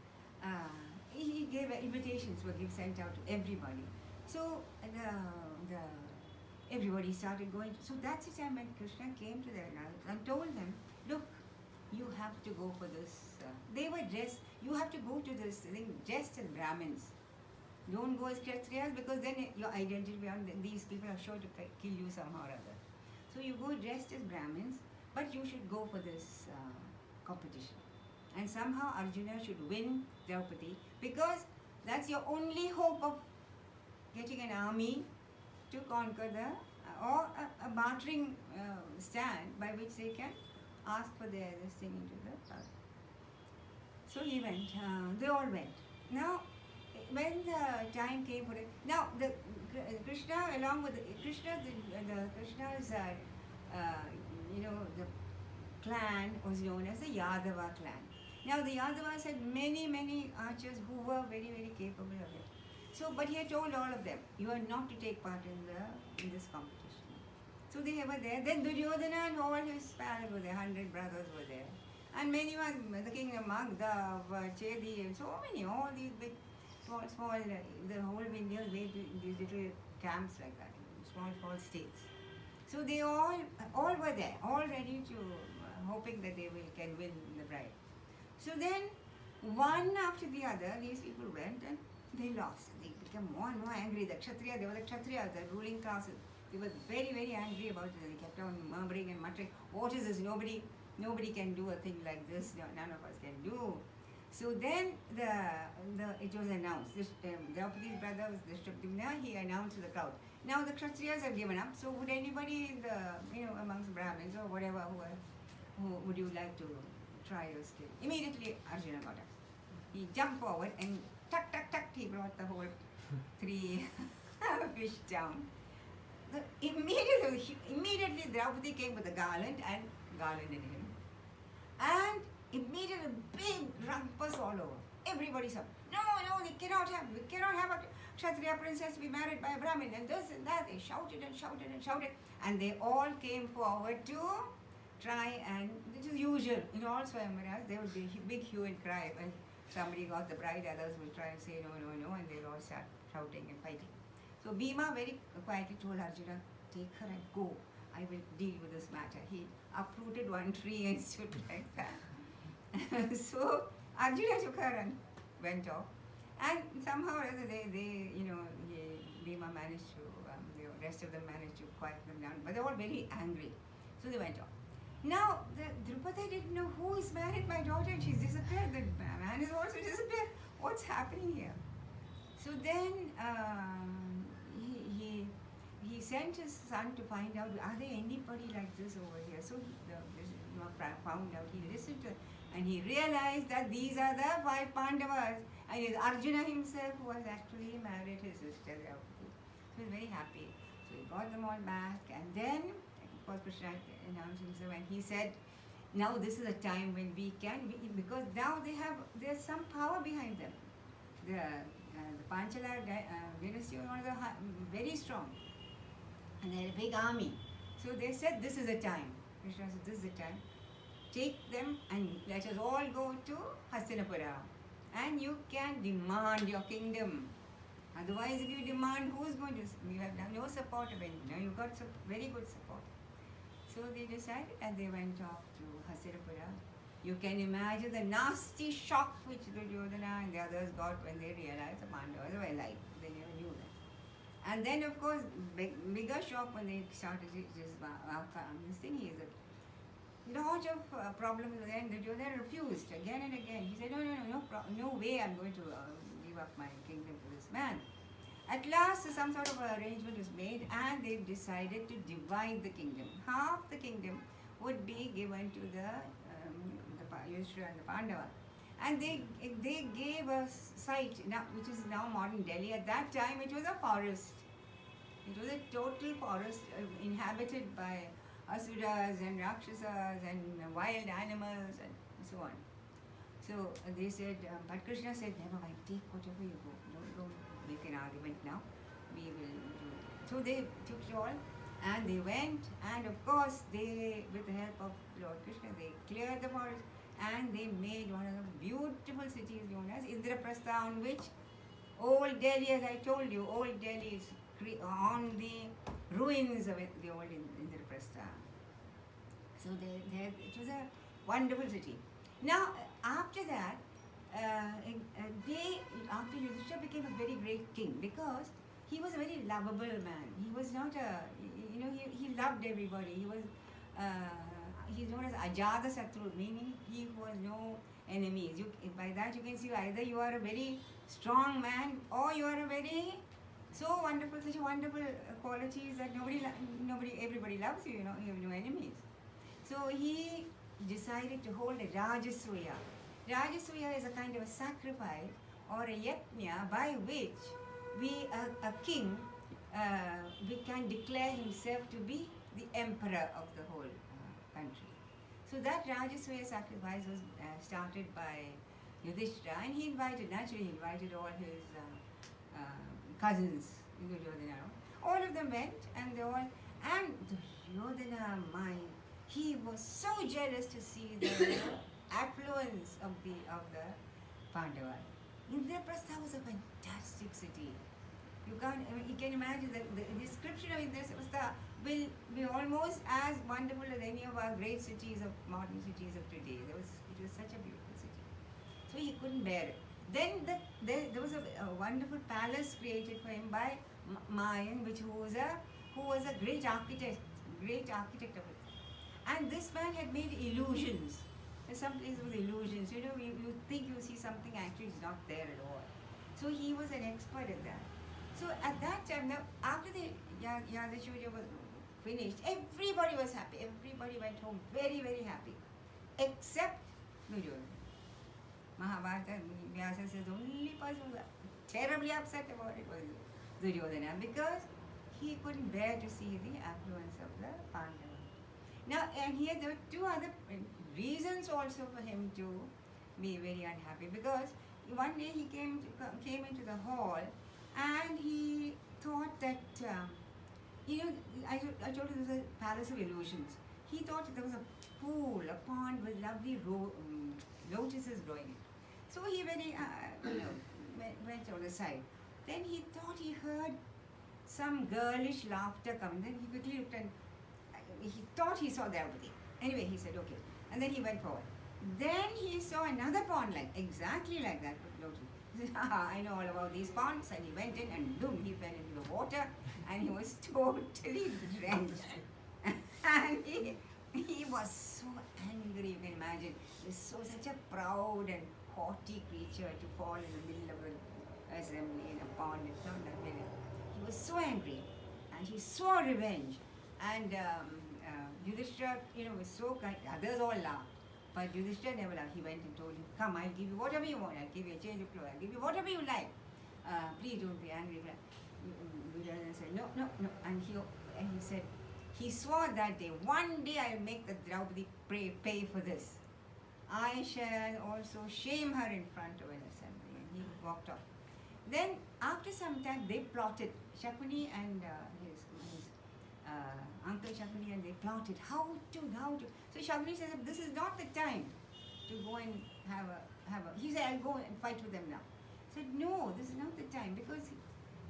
[SPEAKER 1] he gave invitations were sent out to everybody. So everybody started going. So that's the time when Krishna came to them and told them, look, you have to go for this. They were dressed, you have to go to this thing dressed as Brahmins. Don't go as Kshatriyas, because then your identity beyond these people are sure to kill you somehow or other. So you go dressed as Brahmins, but you should go for this competition. And somehow Arjuna should win Draupadi, because that's your only hope of getting an army to conquer or a bartering stand by which they can ask for this thing into the power. So he went, they all went. Now, when the time came for it, now the Krishna, along with Krishna's the clan was known as the Yadava clan. Now the Yadavas had many archers who were very, very capable of it. So, but he had told all of them, you are not to take part in this competition. So they were there. Then Duryodhana and all his pals were there. 100 brothers were there, and many were the king of Magda, Chedi, and so many. All these big. Small, the whole of India was made these little camps like that, small states. So they all were there, all ready to, hoping that they can win the bride. So then, one after the other, these people went and they lost. They became more and more angry. The Kshatriyas, they were the Kshatriyas, the ruling classes. They were very, very angry about it. They kept on murmuring and muttering, what is this? Nobody can do a thing like this. None of us can do. So then it was announced. Draupadi's brother was Drishtadyumna. He announced to the crowd. Now the Kshatriyas have given up. So would anybody amongst Brahmins or whatever who would you like to try your skill? Immediately Arjuna got up. He jumped forward and tuck, he brought the whole 3 fish down. Immediately Draupadi came with a garland and garlanded him. And immediately big rumpus all over. Everybody said, no, we cannot have a Kshatriya princess be married by a Brahmin, and this and that. They shouted and shouted and shouted, and they all came forward to try, and this is usual in all Swayamvaras. There would be big hue and cry when somebody got the bride, others will try and say no, and they'll all start shouting and fighting. So Bhima very quietly told Arjuna, take her and go. I will deal with this matter. He uprooted one tree and stood like that. So Arjuna took her and went off, and somehow or other Bhima managed to, the rest of them managed to quiet them down, but they were all very angry. So they went off. Now Draupadi didn't know who is married my daughter, and she's disappeared. The man is also disappeared. What's happening here? So then he sent his son to find out, are there anybody like this over here? So there's found out, he listened to, and he realized that these are the 5 Pandavas, and it is Arjuna himself who was actually married his sister Draupadi. So he was very happy. So he got them all back, and then, of course, Krishna announced himself, and he said, now this is a time when we can, because now there's some power behind them. The Panchala dynasty was one of the very strong, and they had a big army. So they said, this is the time. Krishna said, this is the time. Take them and let us all go to Hastinapura. And you can demand your kingdom. Otherwise, if you demand, who's going to? You have no support of anyone. Now you've got very good support. So they decided, and they went off to Hastinapura. You can imagine the nasty shock which Duryodhana and the others got when they realized the Pandavas were alive. They never knew that. And then, of course, bigger shock when they started this thing. He is a lot of problems. Then Duryodhana refused again and again. He said, no way I'm going to give up my kingdom to this man. At last, some sort of arrangement was made, and they decided to divide the kingdom. Half the kingdom would be given to the Yudhishthira and the Pandava. And they gave a site, which is now modern Delhi. At that time, it was a forest. It was a total forest inhabited by asuras and rakshasas and wild animals and so on. So they said, but Krishna said, never mind, take whatever you go. Don't make an argument now. We will do. So they took it all, and they went, and of course they, with the help of Lord Krishna, they cleared the forest, and they made one of the beautiful cities known as Indraprastha, on which old Delhi, as I told you, old Delhi is on the ruins of the old Indraprastha. So it was a wonderful city. Now, after that, after Yudhishthira became a very great king, because he was a very lovable man. He was not he loved everybody. He was, he's known as Ajada Satru, meaning he was no enemies. By that you can see either you are a very strong man, or you are a very so wonderful, such a wonderful qualities that everybody loves you. You have no enemies. So he decided to hold a Rajasuya. Rajasuya is a kind of a sacrifice or a yajna by which a king can declare himself to be the emperor of the whole country. So that Rajasuya sacrifice was started by Yudhishthira, and he naturally invited all his cousins, all of them went, and Duryodhana, he was so jealous to see the affluence of the Pandavas. Indraprastha was a fantastic city. You can imagine that the description of Indraprastha will be almost as wonderful as any of our great cities, of modern cities of today. It was such a beautiful city. So he couldn't bear it. Then there was a wonderful palace created for him by Mayan, who was a great architect of it. And this man had made illusions. There's some places with illusions. You think you see something, actually it's not there at all. So he was an expert at that. So at that time, now after the Yadashurya was finished, everybody was happy. Everybody went home very, very happy, except Duryodhana. Mahabharata, Vyasa says the only person who was terribly upset about it was Duryodhana, because he couldn't bear to see the affluence of the Pandavas. Now, and here there were two other reasons also for him to be very unhappy, because one day he came into the hall, and he thought that I told you there was a palace of illusions. He thought there was a pool, a pond with lovely lotuses growing in. So he went on the side. Then he thought he heard some girlish laughter coming. Then he quickly looked, and he thought he saw Draupadi. Anyway, he said, okay. And then he went forward. Then he saw another pond exactly like that with lotus. He said, I know all about these ponds. And he went in, and boom, he fell into the water, and he was totally drenched. And he was so angry, you can imagine. He's such a proud and haughty creature to fall in the middle of an assembly in a pond. It's not that big. He was so angry, and he swore revenge. And Yudhishthira, was so kind. Others all laughed. But Yudhishthira never laughed. He went and told him, come, I'll give you whatever you want. I'll give you a change of clothes. I'll give you whatever you like. Please don't be angry. Duryodhana said, no, no, no. And he said, he swore that day, one day I'll make the Draupadi pay for this. I shall also shame her in front of an assembly. And he walked off. Then, after some time, they plotted. Shakuni and his uncle Shakuni, and they plotted how to. So Shakuni says, this is not the time to go and have a. He said, I'll go and fight with them now. He said, no, this is not the time, because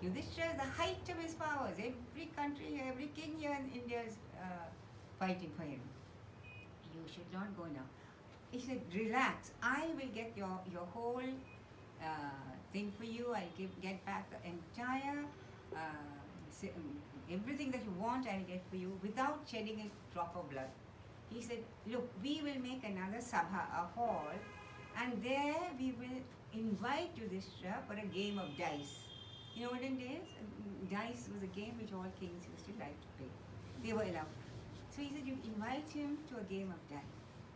[SPEAKER 1] Yudhishthira is the height of his powers. Every country, every king here in India is fighting for him. You should not go now. He said, relax. I will get your whole thing for you. I'll get back the entire, everything that you want I'll get for you without shedding a drop of blood. He said, look, we will make another sabha, a hall, and there we will invite Yudhishthira for a game of dice. In olden days, dice was a game which all kings used to like to play. They were allowed. So he said, you invite him to a game of dice,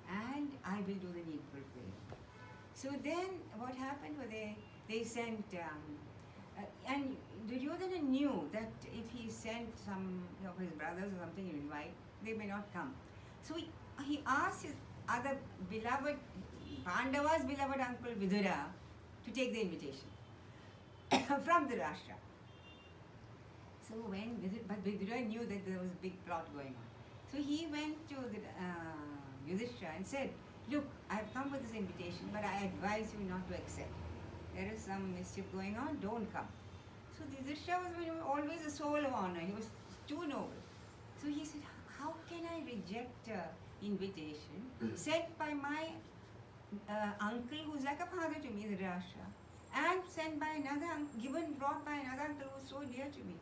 [SPEAKER 1] and I will do the needful for you. So then what happened was they sent, and Duryodhana knew that if he sent some of his brothers or something to invite, they may not come. So he asked his other beloved, Pandava's beloved uncle Vidura to take the invitation from the Rashtra. So but Vidura knew that there was a big plot going on. So he went to the Yudhishthira and said, look, I have come with this invitation, but I advise you not to accept. There is some mischief going on, don't come. So Yudhishthira was always a soul of honor. He was too noble. So he said, how can I reject invitation sent by my uncle who's like a father to me, the Rashtra, and sent by another, brought by another uncle who's so dear to me?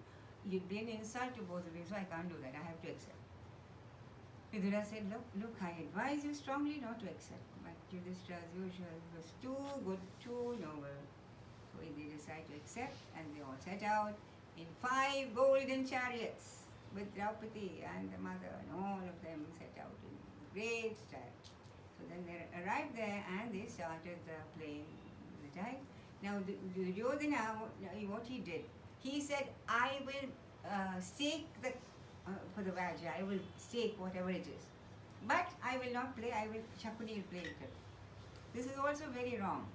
[SPEAKER 1] You'd be an insult to both of you, so I can't do that. I have to accept. Vidura said, look, I advise you strongly not to accept. But Yudhishthira, as usual, was too good, too noble. So they decided to accept, and they all set out in 5 golden chariots with Draupadi and the mother, and all of them set out in great style. So then they arrived there, and they started playing the dice. Now, Duryodhana, what he did, he said, I will stake for the Vajra, I will stake whatever it is. But I will not play, Shakuni will play it. This is also very wrong.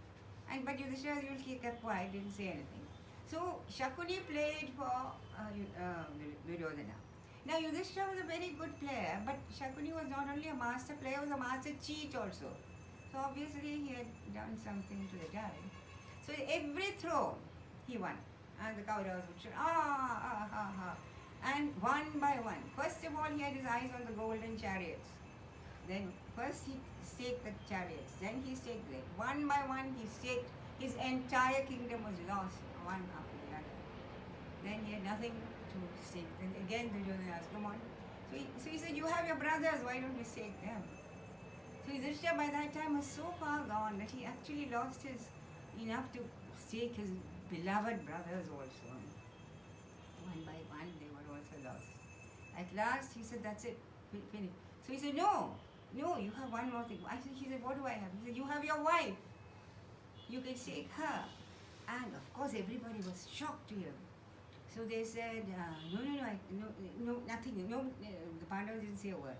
[SPEAKER 1] But Yudhishthira kept quiet, didn't say anything. So Shakuni played for Duryodhana. Now Yudhishthira was a very good player, but Shakuni was not only a master player, he was a master cheat also. So obviously he had done something to the die. So every throw he won. And the Kauravas would shout, and one by one. First of all, he had his eyes on the golden chariots. Then first he staked the chariots, then he staked them. One by one he staked, his entire kingdom was lost, one after the other. Then he had nothing to stake. Then again Duryodhana asked, come on. So he said, you have your brothers, why don't you stake them? So Yudhishthira by that time was so far gone that he actually lost enough to stake his beloved brothers also. One by one they were also lost. At last he said, that's it, finish. So he said, no, you have one more thing. He said, what do I have? He said, you have your wife. You can stake her. And of course everybody was shocked to hear. So they said, no, nothing. No, the Pandavas didn't say a word.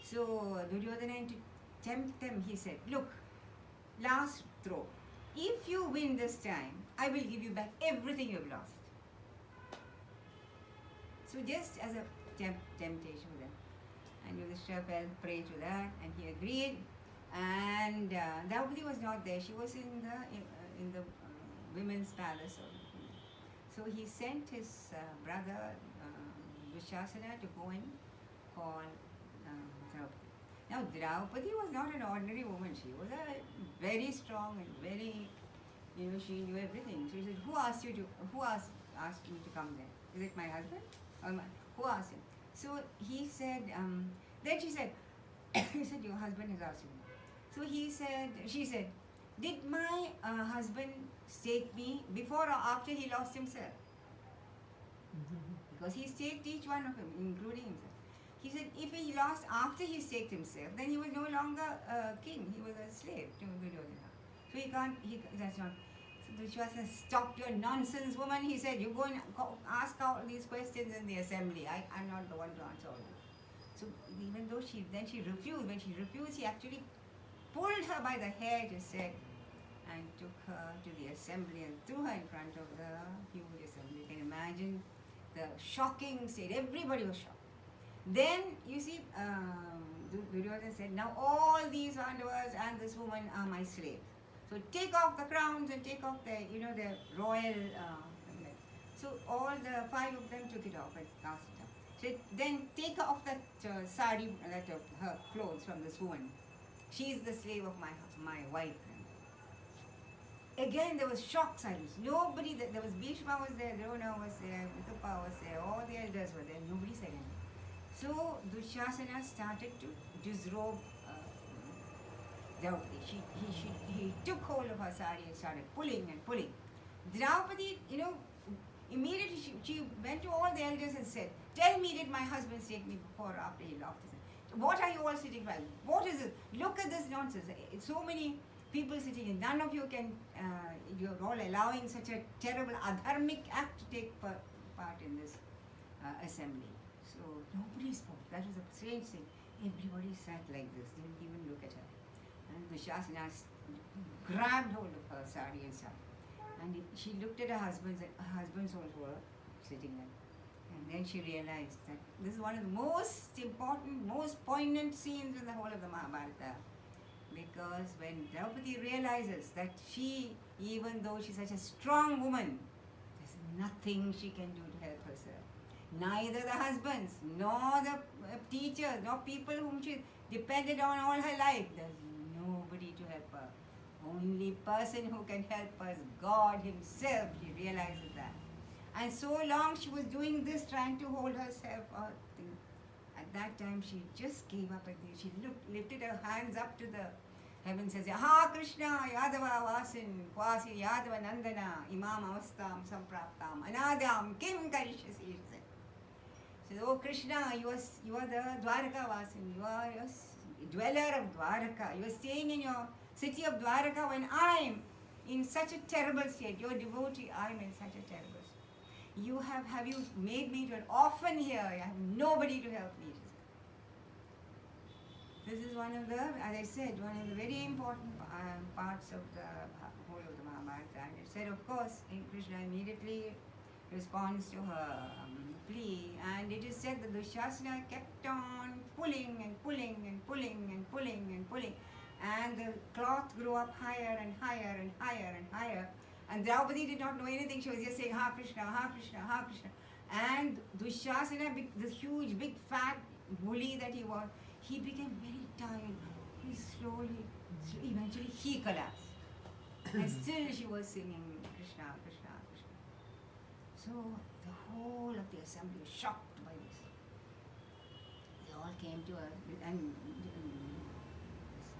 [SPEAKER 1] So Duryodhana, to tempt them, he said, look, last throw. If you win this time, I will give you back everything you have lost. So just as a temptation for them. And Yudhishthira fell prey to that, and he agreed. And Draupadi was not there. She was in the women's palace. So he sent his brother Dushasana to go and call Draupadi. Now Draupadi was not an ordinary woman. She was a very strong and very, she knew everything. So he said, who asked you to come there? Is it my husband? Who asked him? So he said, then she said, he said, your husband is asking me. So she said, did my husband stake me before or after he lost himself? Because he staked each one of them, including himself. He said if he lost after he staked himself, then he was no longer a king, he was a slave to Duryodhana. So that's not. So Dushasana, stop your nonsense, woman. He said, you go and ask all these questions in the assembly. I'm not the one to answer all this. So even though she refused, when she refused, he actually pulled her by the hair, just said, and took her to the assembly and threw her in front of the huge assembly. You can imagine the shocking state. Everybody was shocked. Then, you see, Duryodhana said, now all these Pandavas and this woman are my slaves. So take off the crowns and take off the royal... so all the 5 of them took it off and cast it up. So then take off that sari, her clothes from this woman. She is the slave of my wife. Again, there was shock silence. Nobody, there was Bhishma was there, Drona was there, Vitapa was there, all the elders were there. Nobody said anything. So Dushasana started to disrobe Draupadi. He took hold of her sari and started pulling and pulling. Draupadi, immediately she went to all the elders and said, tell me, did my husband take me before or after he lost his... What are you all sitting by? What is it? Look at this nonsense. It's so many people sitting in. None of you can, you're all allowing such a terrible adharmic act to take part in this assembly. So nobody spoke. That was a strange thing. Everybody sat like this, didn't even look at her. And Dushasana grabbed hold of her sari and stuff. And she looked at her husband, and her husbands also were sitting there. And then she realized that this is one of the most important, most poignant scenes in the whole of the Mahabharata. Because when Draupadi realizes that she, even though she's such a strong woman, there's nothing she can do to help herself. Neither the husbands, nor the teachers, nor people whom she depended on all her life. There's nobody to help her. Only person who can help her is God Himself. She realizes that. And so long she was doing this, trying to hold herself out. At that time she just gave up and she lifted her hands up to the heavens and said, Ha Krishna, Yadava Vasin, Kwasi Yadava Nandana, Imam Avastam Sampraptam, Anadam, Kim Karishyasi, she said. She said, oh Krishna, you are the Dwaraka Vasin, you are a dweller of Dwaraka, you are staying in your city of Dwaraka when I am in such a terrible state, your devotee, I am in such a terrible state. Have you made me to an orphan here? I have nobody to help me. This is one of the, as I said, one of the very important parts of the whole of the Mahabharata. And it said, of course, Krishna immediately responds to her plea. And it is said that Dushasana kept on pulling and pulling and pulling and pulling and pulling. And the cloth grew up higher and higher and higher and higher. And Draupadi did not know anything. She was just saying, Ha Krishna, Ha Krishna, Ha Krishna. And Dushasana, this huge, big, fat bully that he was, he became very tired. He eventually he collapsed. And still she was singing Krishna, Krishna, Krishna. So the whole of the assembly was shocked by this. They all came to her and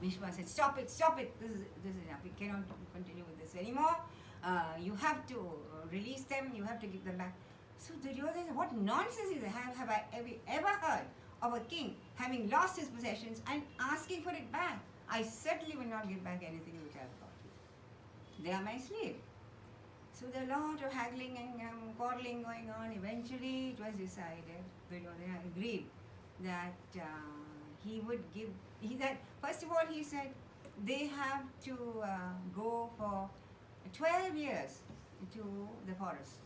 [SPEAKER 1] Bhishma said, stop it, this is enough. We cannot continue with this anymore. You have to release them, you have to give them back. So Duryodhana said, what nonsense is that? Have I ever heard of a king having lost his possessions and asking for it back? I certainly will not give back anything which I have got. They are my slave. So there are a lot of haggling and quarreling going on. Eventually it was decided, Duryodhana agreed that he would give, first of all he said they have to go for 12 years to the forest.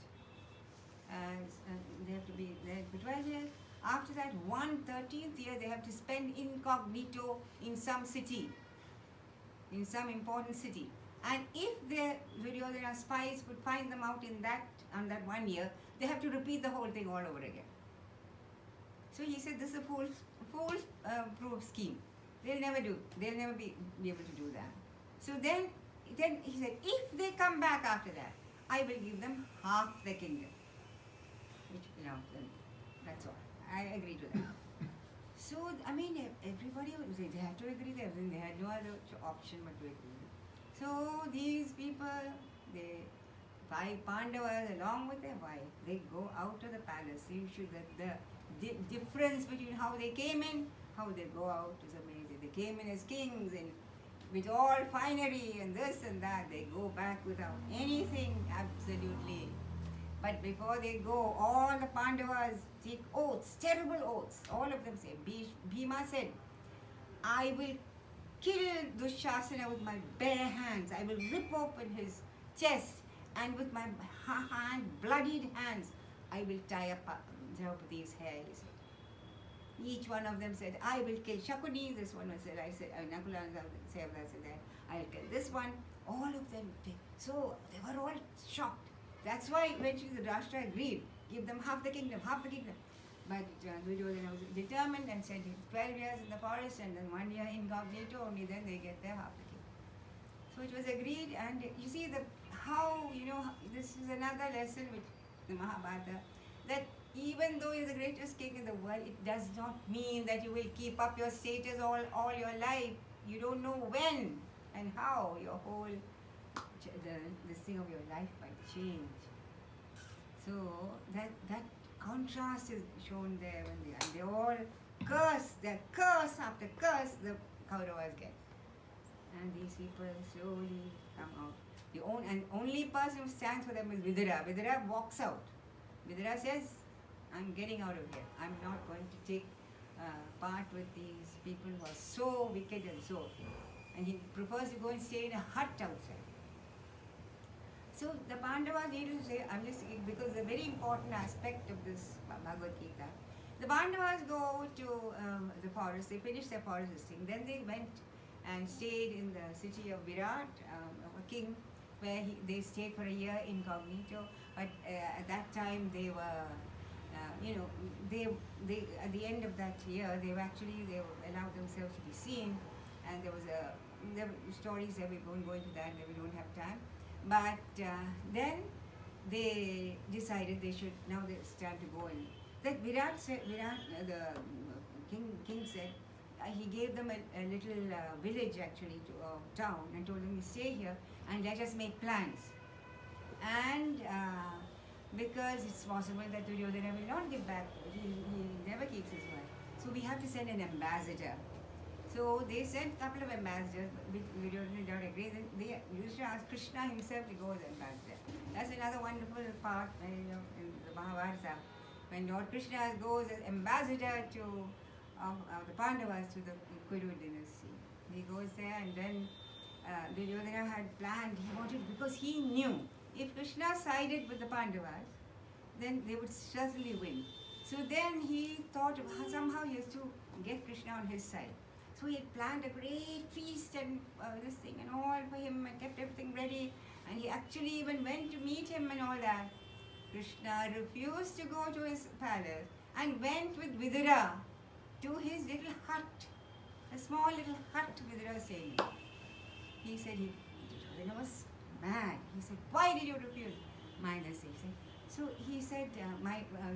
[SPEAKER 1] They have to be there for 12 years. After that, 1/13th year they have to spend incognito in some city, in some important city. And if the Duryodhana spies would find them out in that 1 year, they have to repeat the whole thing all over again. So he said this is a foolproof scheme. They'll never be able to do that. So then he said, if they come back after that, I will give them half the kingdom. Which belongs to them. That's all. I agree to that. So, everybody, they had to agree there. They had no other option but to agree. So, these people, 5 Pandavas along with their wife, they go out of the palace. The difference between how they came in, how they go out is amazing. They came in as kings and with all finery and this and that. They go back without anything, absolutely. But before they go, all the Pandavas take oaths, terrible oaths. All of them say, Bhima said, I will kill Dushasana with my bare hands. I will rip open his chest, and with my bloodied hands, I will tie up Draupadi's hair. Each one of them said, I will kill Shakuni. This one said, Nakula said, I'll kill this one. All of them. So they were all shocked. That's why when Rashtra agreed, give them half the kingdom, half the kingdom. But Duryodhana was determined and said 12 years in the forest and then 1 year incognito, only then they get their half the kingdom. So it was agreed, and you see this is another lesson with the Mahabharata, that even though you're the greatest king in the world, it does not mean that you will keep up your status all your life. You don't know when and how your whole, this thing of your life might change. So that contrast is shown there when they all curse, their curse after curse the Kauravas get. And these people slowly come out. The only person who stands for them is Vidura. Vidura walks out. Vidura says, I'm getting out of here. I'm not going to take part with these people who are so wicked and so. And he prefers to go and stay in a hut outside. So the Pandavas need to say, I'm just saying, because the very important aspect of this Bhagavad Gita, the Pandavas go to the forest, they finish their forest thing, then they went and stayed in the city of Virat, a king, where they stayed for a year incognito. But at that time they were, they at the end of that year they allowed themselves to be seen, and there were stories that we won't go into that, we don't have time. But then they decided now it's time to go in. That Virat, the king said, he gave them a little village actually, to town, and told them, you stay here and let us make plans. And because it's possible that Duryodhana will not give back, he never keeps his word. So we have to send an ambassador. So they sent a couple of ambassadors, which Duryodhana did not agree. Then they used to ask Krishna himself to go as ambassador. That's another wonderful part in the Mahabharata, when Lord Krishna goes as ambassador to the Pandavas to the Kuru dynasty. He goes there, and then Duryodhana had planned, he wanted, because he knew if Krishna sided with the Pandavas, then they would certainly win. So then he thought somehow he has to get Krishna on his side. So he had planned a great feast and this thing and all for him, and kept everything ready. And he actually even went to meet him and all that. Krishna refused to go to his palace and went with Vidura to his little hut, a small little hut Vidura staying. He said Duryodhana was mad. He said, why did you refuse? Minus, he said. So he said,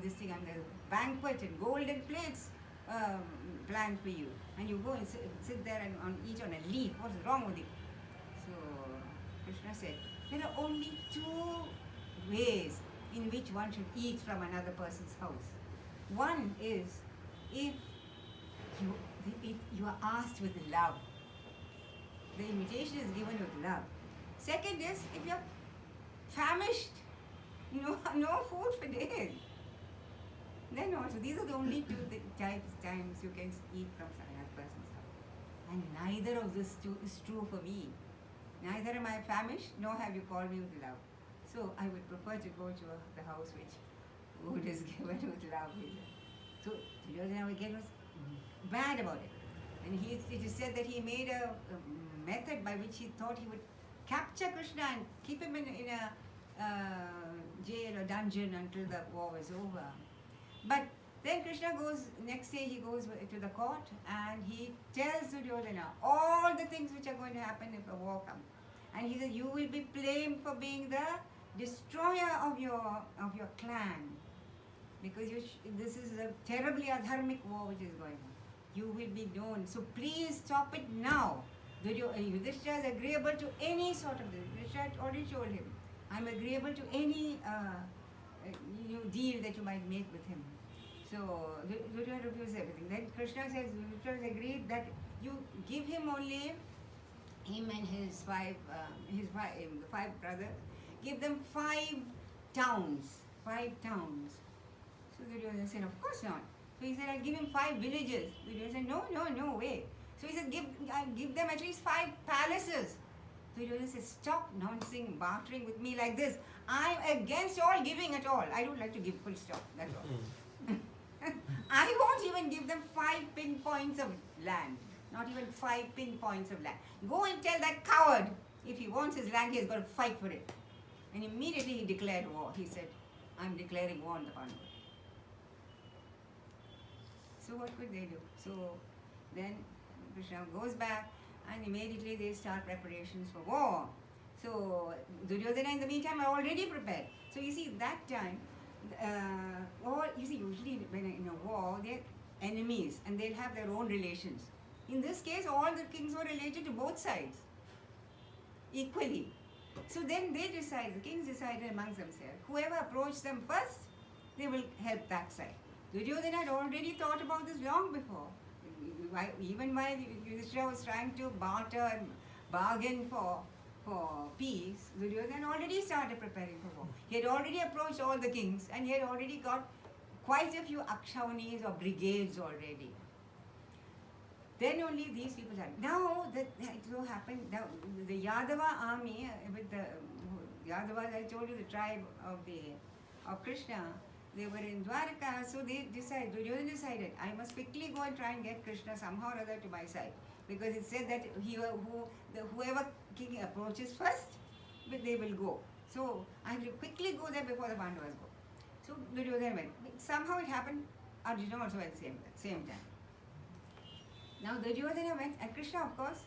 [SPEAKER 1] this thing, I'm the banquet and golden plates planned for you. And you go and sit there and eat on a leaf. What's wrong with you? So Krishna said, there are only two ways in which one should eat from another person's house. One is if you are asked with love. The invitation is given with love. Second is if you are famished, no food for days. Then also, these are the only two times you can eat from another person's house. And neither of this two is true for me. Neither am I famished, nor have you called me with love. So I would prefer to go to the house which food is given with love. So Duryodhana again was mad about it. And it is said that he made a method by which he thought he would capture Krishna and keep him in a jail or dungeon until the war was over. But then Krishna goes, next day he goes to the court and he tells Duryodhana all the things which are going to happen if a war comes. And he says, you will be blamed for being the destroyer of your clan. Because this is a terribly adharmic war which is going on. You will be known. So please stop it now. Yudhishthira is agreeable to any sort of this. Yudhishthira already told him, I'm agreeable to any deal that you might make with him. So Duryodhana refused everything. Then Krishna says, Duryodhana agreed that you give him only, him and his five brothers, give them 5 towns. 5 towns. So Duryodhana said, of course not. So he said, I'll give him 5 villages. Duryodhana said, no way. So he said, I'll give them at least 5 palaces. So Duryodhana said, stop nonsense, bartering with me like this. I'm against all giving at all. I don't like to give, full stop, that's all. I won't even give them 5 pinpoints of land. Not even 5 pinpoints of land. Go and tell that coward, if he wants his land, he has got to fight for it. And immediately he declared war. He said, I'm declaring war on the Pandavas. So what could they do? So then Krishna goes back and immediately they start preparations for war. So Duryodhana in the meantime are already prepared. So you see that time, usually when in a war, they're enemies and they'll have their own relations. In this case, all the kings were related to both sides equally. So then the kings decided amongst themselves, whoever approached them first, they will help that side. Duryodhana had already thought about this long before. Even while Yudhishthira was trying to barter and bargain for peace, Duryodhana already started preparing for war. He had already approached all the kings and he had already got quite a few akshaunis or brigades already. Then only these people had. Now, it so happened, now the Yadava army, with the Yadavas, I told you, the tribe of Krishna, they were in Dwarka, so Duryodhana decided, I must quickly go and try and get Krishna somehow or other to my side. Because it said that whoever king approaches first, they will go. So I have to quickly go there before the Pandavas go. So Duryodhana went. Somehow it happened, Arjuna also at the same time. Now Duryodhana went, and Krishna of course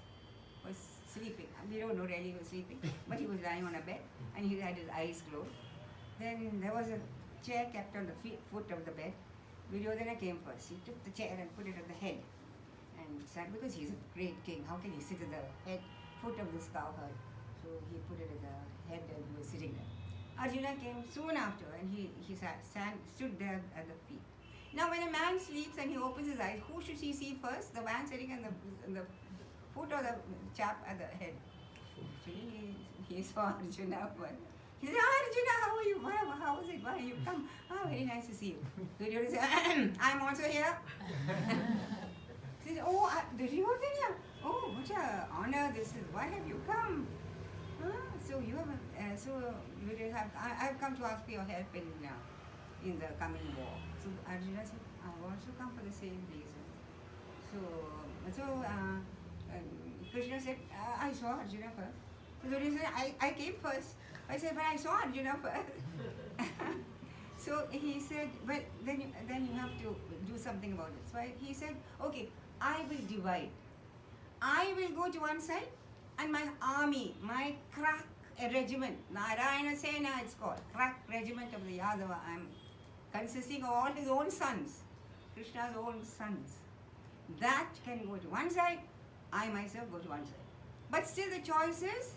[SPEAKER 1] was sleeping. We don't know really he was sleeping, but he was lying on a bed and he had his eyes closed. Then there was a chair kept on the foot of the bed. Duryodhana came first. He took the chair and put it at the head and sat, because he's a great king. How can he sit at the foot of this cowherd? So he put it at the head and he was sitting there. Arjuna came soon after and he stood there at the feet. Now when a man sleeps and he opens his eyes, who should he see first? The man sitting on the foot or the chap at the head? Actually, he saw Arjuna first. He said, Arjuna, how are you? How is it? Why you come? Very nice to see you. Duryodhana said, I'm also here. He said, Duryodhana, what an honor this is. Why have you come? So you have, I've come to ask for your help in the coming war. So Arjuna said, I've also come for the same reason. So Krishna said, I saw Arjuna first. So Duryodhana said, I came first. I said, but I saw Arjuna first. So he said, well, then you have to do something about it. So he said, okay, I will divide. I will go to one side and my army, my crack regiment, Narayana Sena it's called, crack regiment of the Yadava, I'm consisting of all his own sons, Krishna's own sons. That can go to one side, I myself go to one side. But still the choice is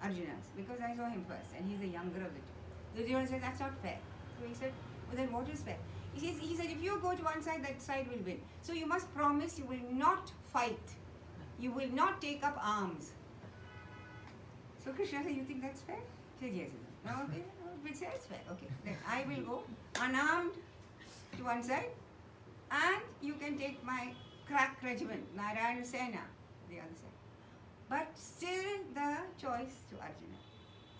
[SPEAKER 1] Arjuna's, because I saw him first and he's the younger of the two. Duryodhana said, that's not fair. So he said, well then what is fair? He said, if you go to one side, that side will win. So you must promise you will not fight. You will not take up arms. So Krishna said, you think that's fair? He said, yes. No, okay, it says fair. Okay, then I will go unarmed to one side and you can take my crack regiment, Narayana Sena, the other side. But still the choice to Arjuna.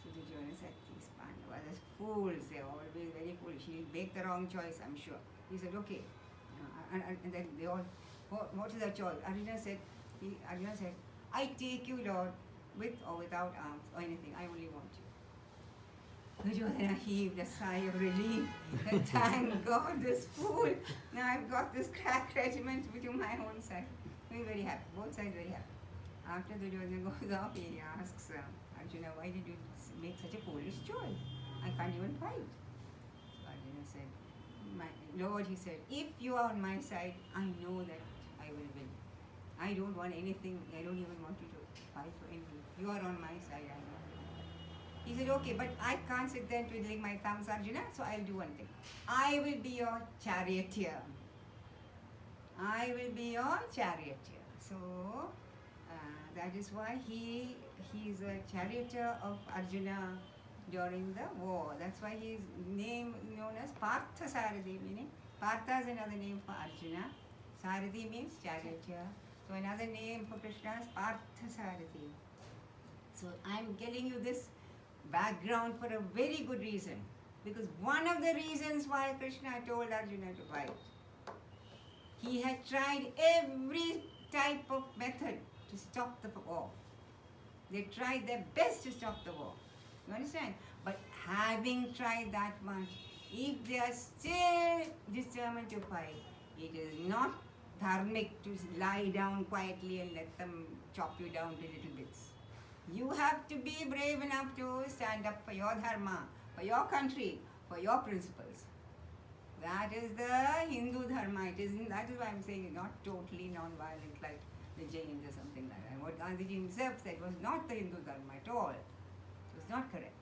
[SPEAKER 1] So Arjuna said, these Pandavas are fools, they're always very foolish. He'll make the wrong choice, I'm sure. He said, okay. And then they all, what is the choice? Arjuna said, I take you, Lord, with or without arms or anything. I only want you. Duryodhana heaved a sigh of relief. Thank God, this fool. Now I've got this crack regiment to my own side. We're very happy. Both sides very happy. After Duryodhana goes off, he asks Arjuna, why did you make such a foolish choice? I can't even fight. So Arjuna said, Lord, he said, if you are on my side, I know that I will win. I don't want anything, I don't even want you to fight for anything. You are on my side, I know. He said, okay, but I can't sit there twiddling my thumbs, Arjuna, so I'll do one thing. I will be your charioteer. I will be your charioteer. So, that is why he is a charioteer of Arjuna during the war. That's why he is known as Partha Sarathi, meaning Partha is another name for Arjuna. Sarathi means charioteer. So another name for Krishna is Partha Sarathi. So I'm telling you this background for a very good reason. Because one of the reasons why Krishna told Arjuna to fight, he had tried every type of method to stop the war. They tried their best to stop the war. You understand? But having tried that much, if they are still determined to fight, it is not dharmic to lie down quietly and let them chop you down to little bits. You have to be brave enough to stand up for your dharma, for your country, for your principles. That is the Hindu dharma. That is why I'm saying it's not totally non-violent like the Jains or something like that. What Gandhiji himself said was not the Hindu dharma at all. It was not correct.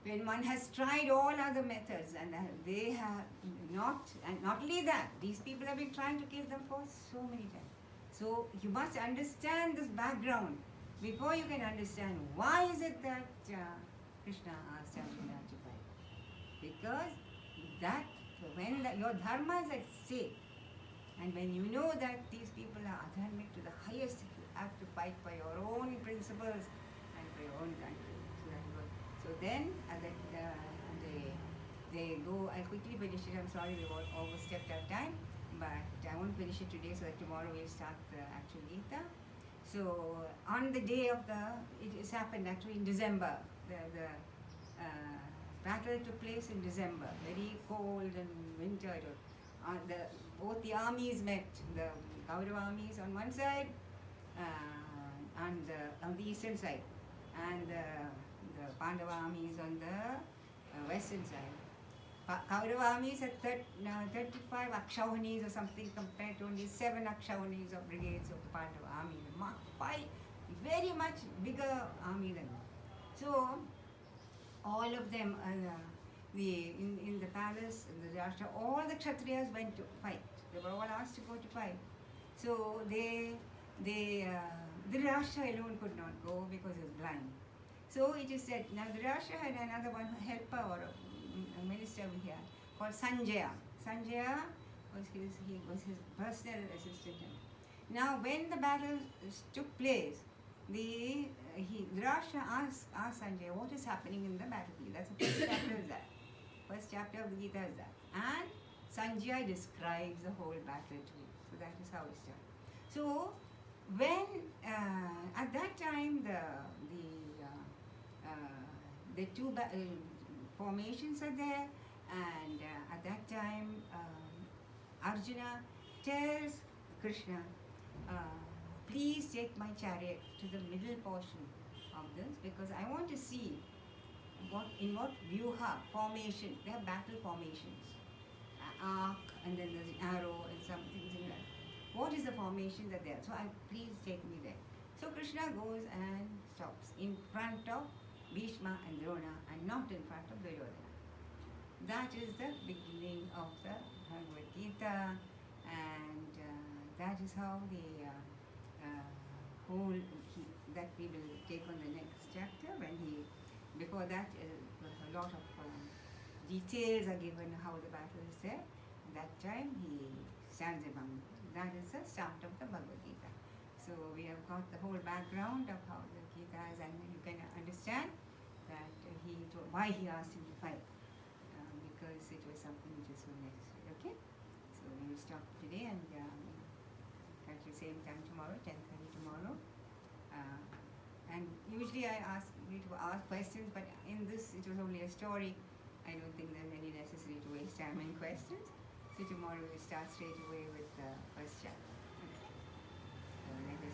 [SPEAKER 1] When one has tried all other methods and they have not, and not only that, these people have been trying to kill them for so many times. So you must understand this background before you can understand why is it that Krishna asked Arjuna to fight. Because that when your dharma is at stake, and when you know that these people are adharmic to the highest, you have to fight for your own principles and for your own country. So then they go. I'll quickly finish it. I'm sorry we overstepped our time, but I won't finish it today so that tomorrow we'll start the actual Gita. So on the day of it has happened actually in December. The battle took place in December, very cold and winter. Both the armies met, the Kaurava armies on one side and on the eastern side, and the Pandava armies on the western side. Kaurava armies had 35 Akshauhinis or something compared to only 7 Akshauhinis of brigades of the Pandava army. Very much bigger army than that. So all of them, in the palace, in the Rashtra, all the Kshatriyas went to fight. They were all asked to go to fight. So the Rashtra alone could not go because he was blind. So it is said, now the Rashtra had another one helper or a minister here called Sanjaya. Sanjaya was his personal assistant. Now when the battle took place, the Rashtra asked Sanjaya what is happening in the battlefield. That's the first chapter of that. First chapter of the Gita is that. And Sanjaya describes the whole battle to him. So that is how it starts. So when at that time the two formations are there, and at that time Arjuna tells Krishna, please take my chariot to the middle portion of this, because I want to see in what vyuha formation, they have battle formations, arc, and then there's an arrow and something like that. What is the formation that there? So please take me there. So Krishna goes and stops in front of Bhishma and Drona and not in front of Duryodhana. That is the beginning of the Bhagavad Gita, and that is how the whole that we will take on the next chapter. Before that, a lot of details are given how the battle is there. That time he stands among. That is the start of the Bhagavad Gita. So we have got the whole background of how the Gita is, and you can understand that why he asked him to fight, because it was something which is so necessary. Okay, so we will stop today, and at the same time tomorrow, 10:30 tomorrow. And usually I ask you to ask questions, but in this it was only a story. I don't think there's any necessity to waste time in questions. So tomorrow we start straight away with the first chapter. Okay. So let us